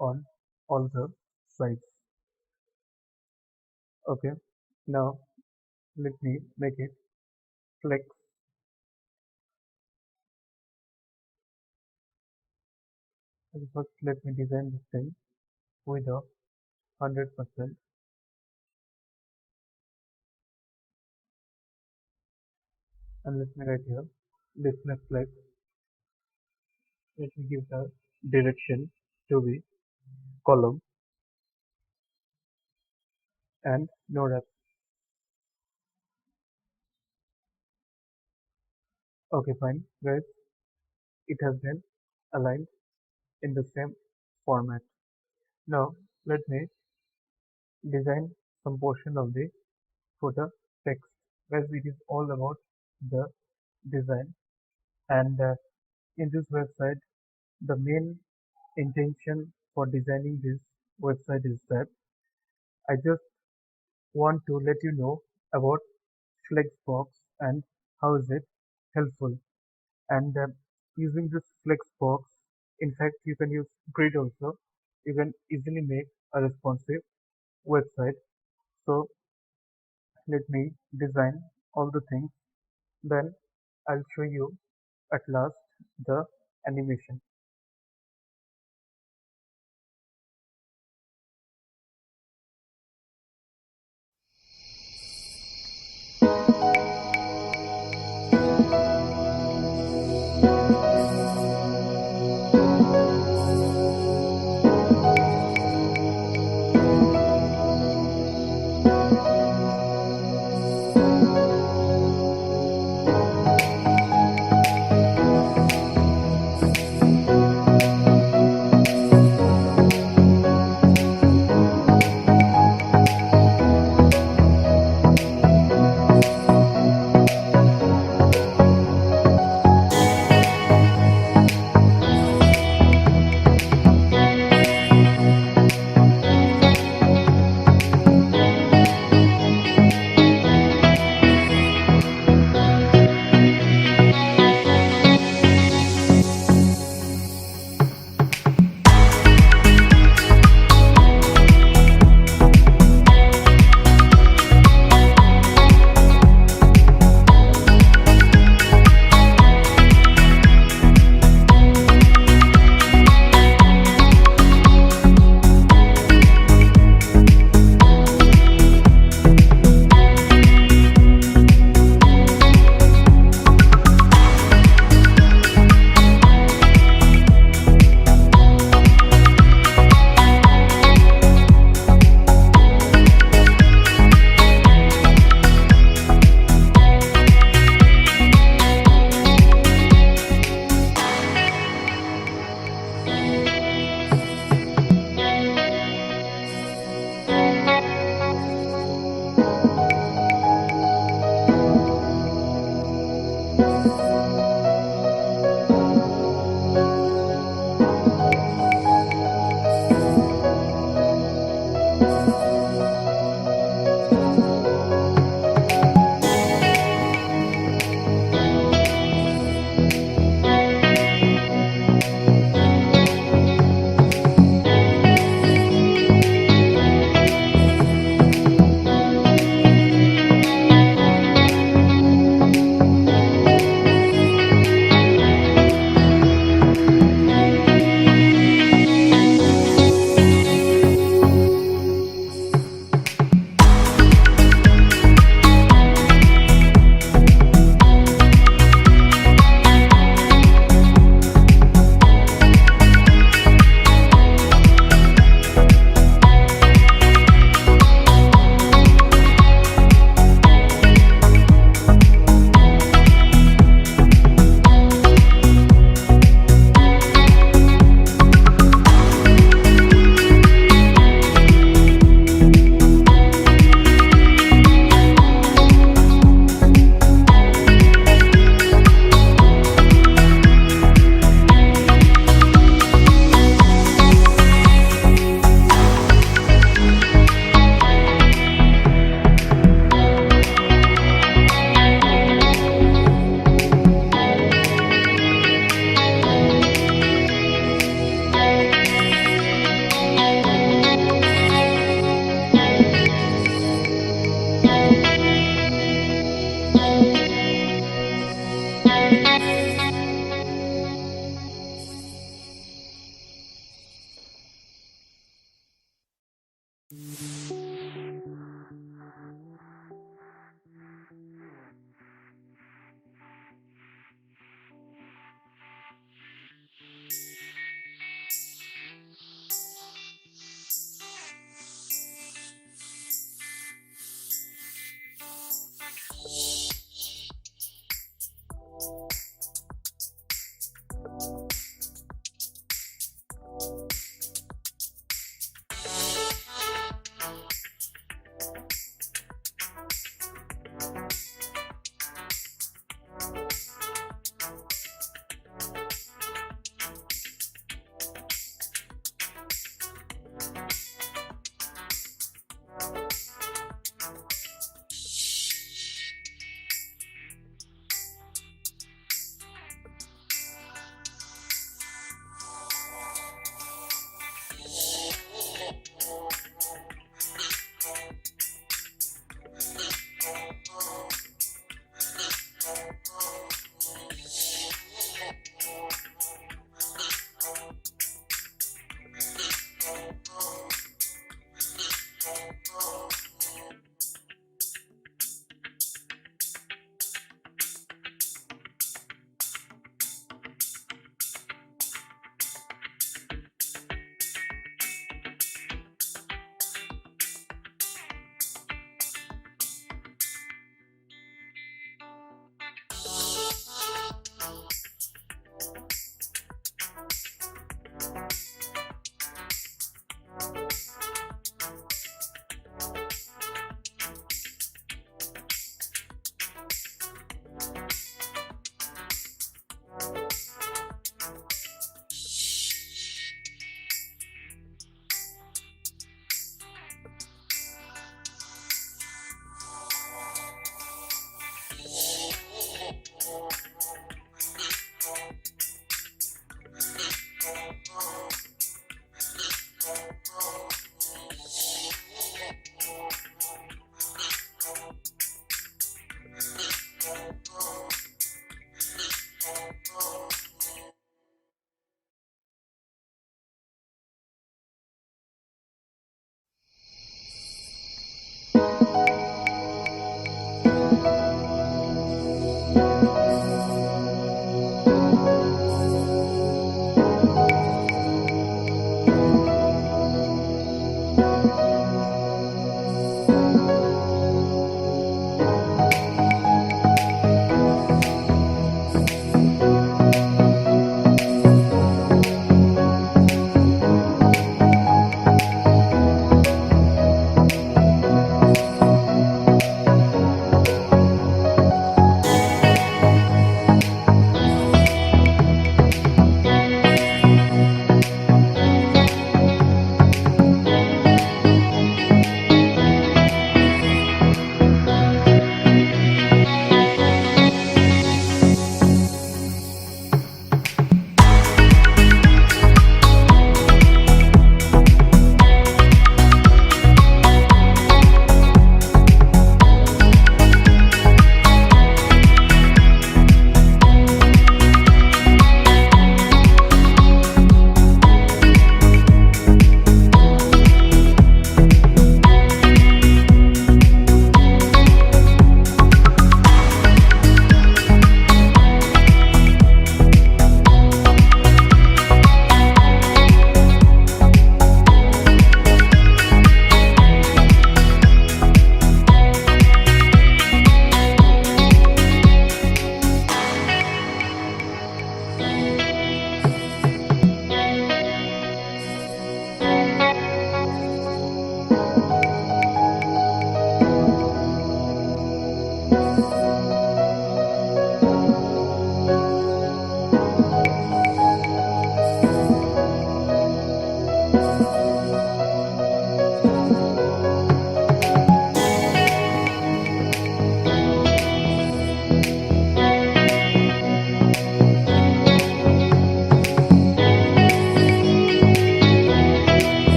on all the sides. Okay, now let me make it flex. And first let me design this thing with a 100%, and let me write here display flex. Let me give the direction to be column and no wrap. Okay, fine guys, it has been aligned in the same format. Now let me design some portion of the footer text. Guys, it is all about the design, and in this website the main intention for designing this website is that I just want to let you know about Flexbox and how is it helpful. And using this Flexbox, in fact, you can use Grid also. You can easily make a responsive website. So let me design all the things. Then I'll show you at last the animation.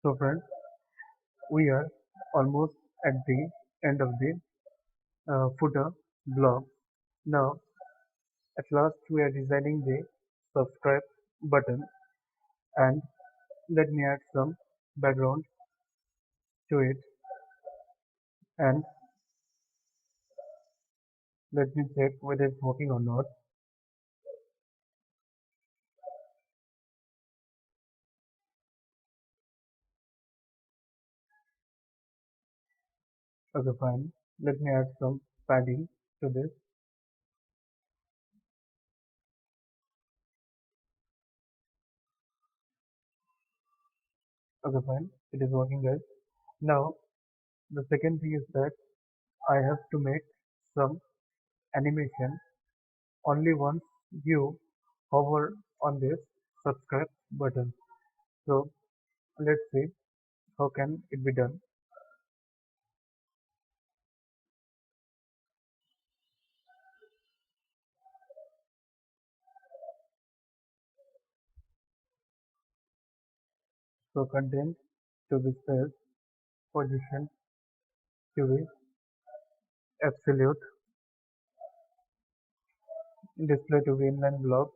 So friends, we are almost at the end of the footer blog. Now, at last, we are designing the subscribe button, and let me add some background to it, and let me check whether it's working or not. Okay, fine. Let me add some padding to this. Okay, fine. It is working, guys. Now, the second thing is that I have to make some animation only once you hover on this subscribe button. So let's see how can it be done. So content to be space, position to be absolute, display to be inline block,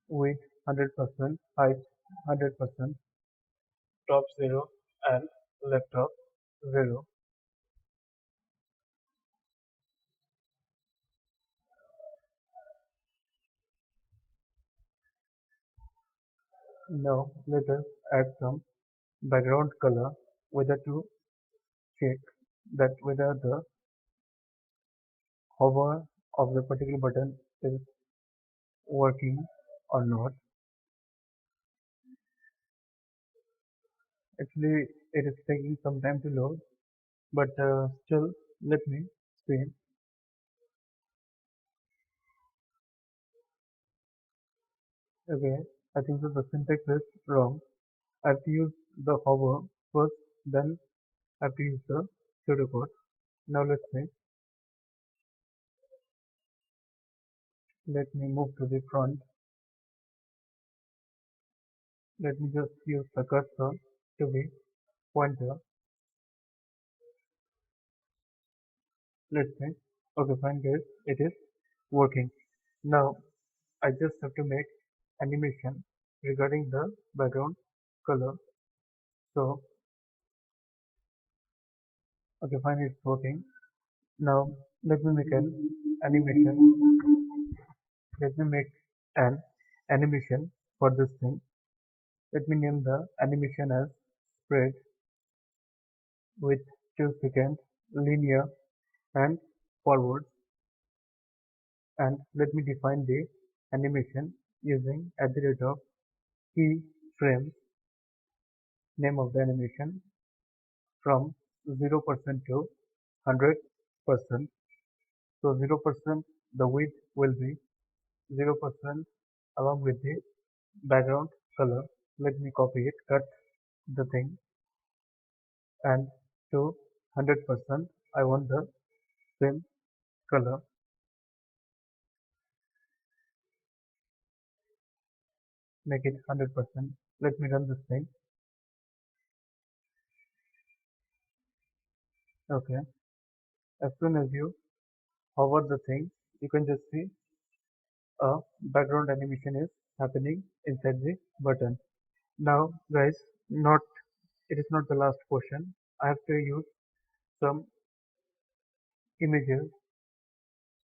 width 100%, height 100%, top 0 and left top 0. Now let us add some background color whether to check that whether the hover of the particular button is working or not. Actually, it is taking some time to load, but still, let me see. Okay, I think that the syntax is wrong. I have to use the hover first, then I have to use the pseudocode. Now let's see. Let me move to the front. Let me just use the cursor to be pointer. Let's see. Okay, fine guys, it is working. Now I just have to make animation regarding the background color. So okay, fine, it's working. Now let me make an animation. Let me make an animation for this thing. Let me name the animation as spread with 2 seconds, linear and forward. And let me define the animation using @ of keyframes, name of the animation, from 0% to 100%. So 0% the width will be 0% along with the background color. Let me copy it, cut the thing, and to 100% I want the same color. Make it 100%. Let me run this thing. Okay. As soon as you hover the thing, you can just see a background animation is happening inside the button. Now, guys, not it is not the last portion. I have to use some images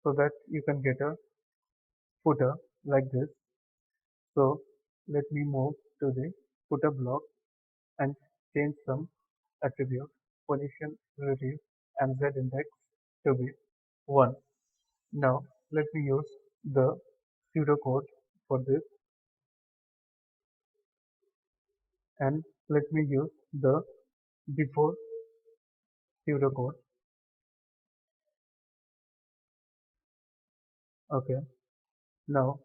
so that you can get a footer like this. So let me move to the footer block and change some attribute position relative and z index to be 1. Now let me use the pseudocode for this, and let me use the before pseudocode. Okay, now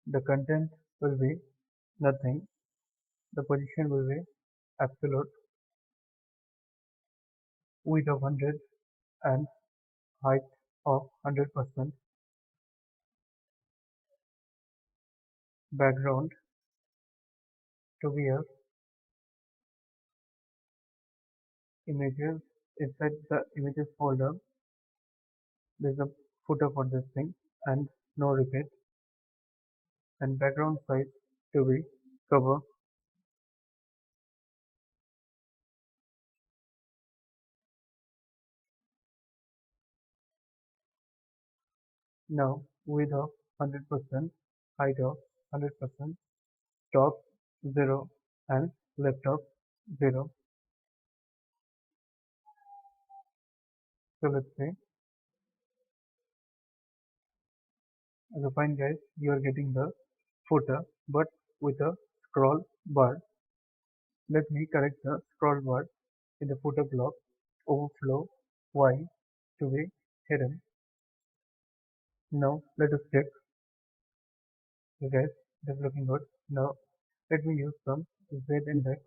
the content will be nothing, the position will be absolute, width of 100 and height of 100%, background to be a images. Inside the images folder there's a footer for this thing, and no repeat, and background size to be cover. Now width of 100%, height of 100%, top 0 and left of 0. So let's say, so fine guys, you are getting the footer but with a scroll bar. Let me correct the scroll bar in the footer block. Overflow Y to be hidden. Now let us check. Okay guys, that's looking good. Now let me use some Z index.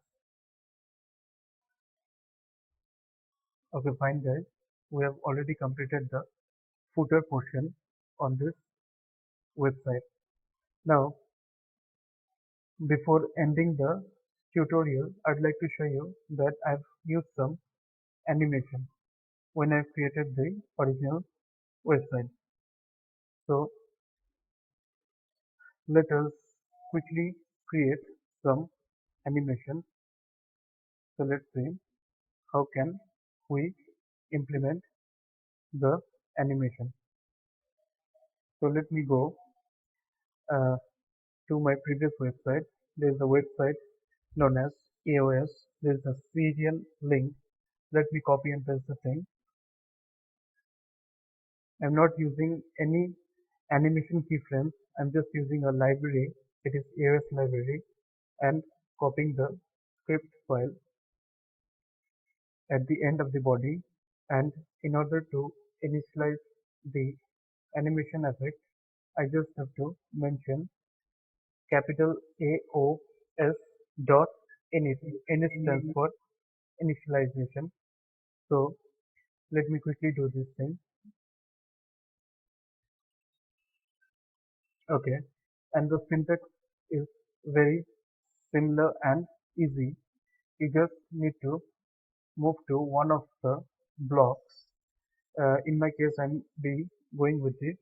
Okay, fine guys. We have already completed the footer portion on this website. Now, before ending the tutorial, I'd like to show you that I've used some animation when I created the original website. So let us quickly create some animation. So let's see how can we implement the animation. So let me go uh, to my previous website. There's a website known as AOS. There's a serial link. Let me copy and paste the thing. I'm not using any animation keyframes. I'm just using a library. It is AOS library, and copying the script file at the end of the body. And in order to initialize the animation effect, I just have to mention capital AOS dot init. Init stands for initialization. So let me quickly do this thing. Okay, and the syntax is very similar and easy. You just need to move to one of the blocks. In my case, I'm be going with the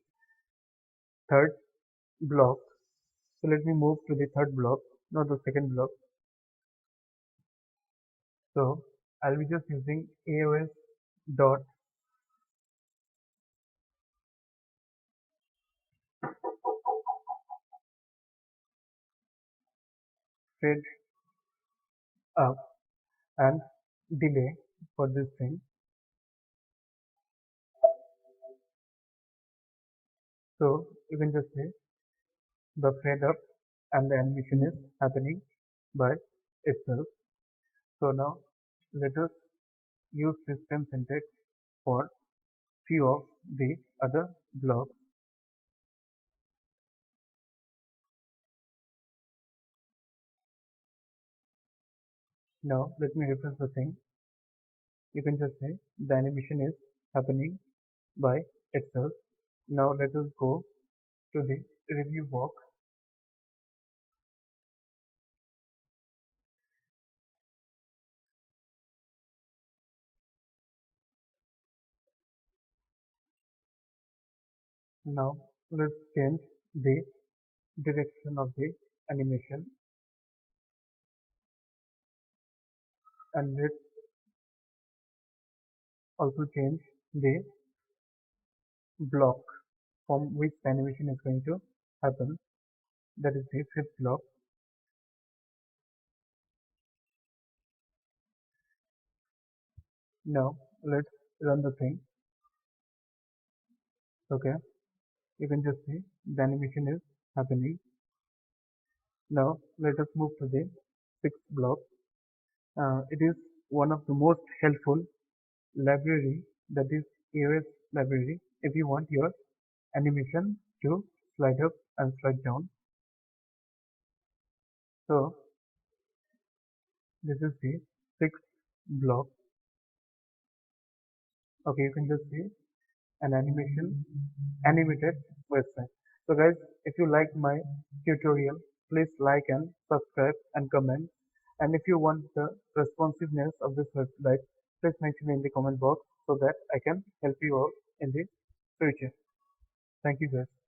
third block. So let me move to the third block, not the second block. So I'll be just using AOS dot fade up and delay for this thing. So you can just say the fade up and the animation is happening by itself. So now let us use system syntax for few of the other blocks. Now let me refresh the thing. You can just say the animation is happening by itself. Now let us go to the review box. Now let's change the direction of the animation, and let's also change the block from which the animation is going to happen. That is the fifth block. Now let's run the thing. Okay, you can just see the animation is happening. Now let us move to the sixth block. It is one of the most helpful library, that is AOS library, if you want your animation to slide up and slide down. So this is the sixth block. Okay, you can just see an animated website. So guys, if you like my tutorial, please like and subscribe and comment. And if you want the responsiveness of this website, please mention in the comment box so that I can help you out in the future. Thank you guys.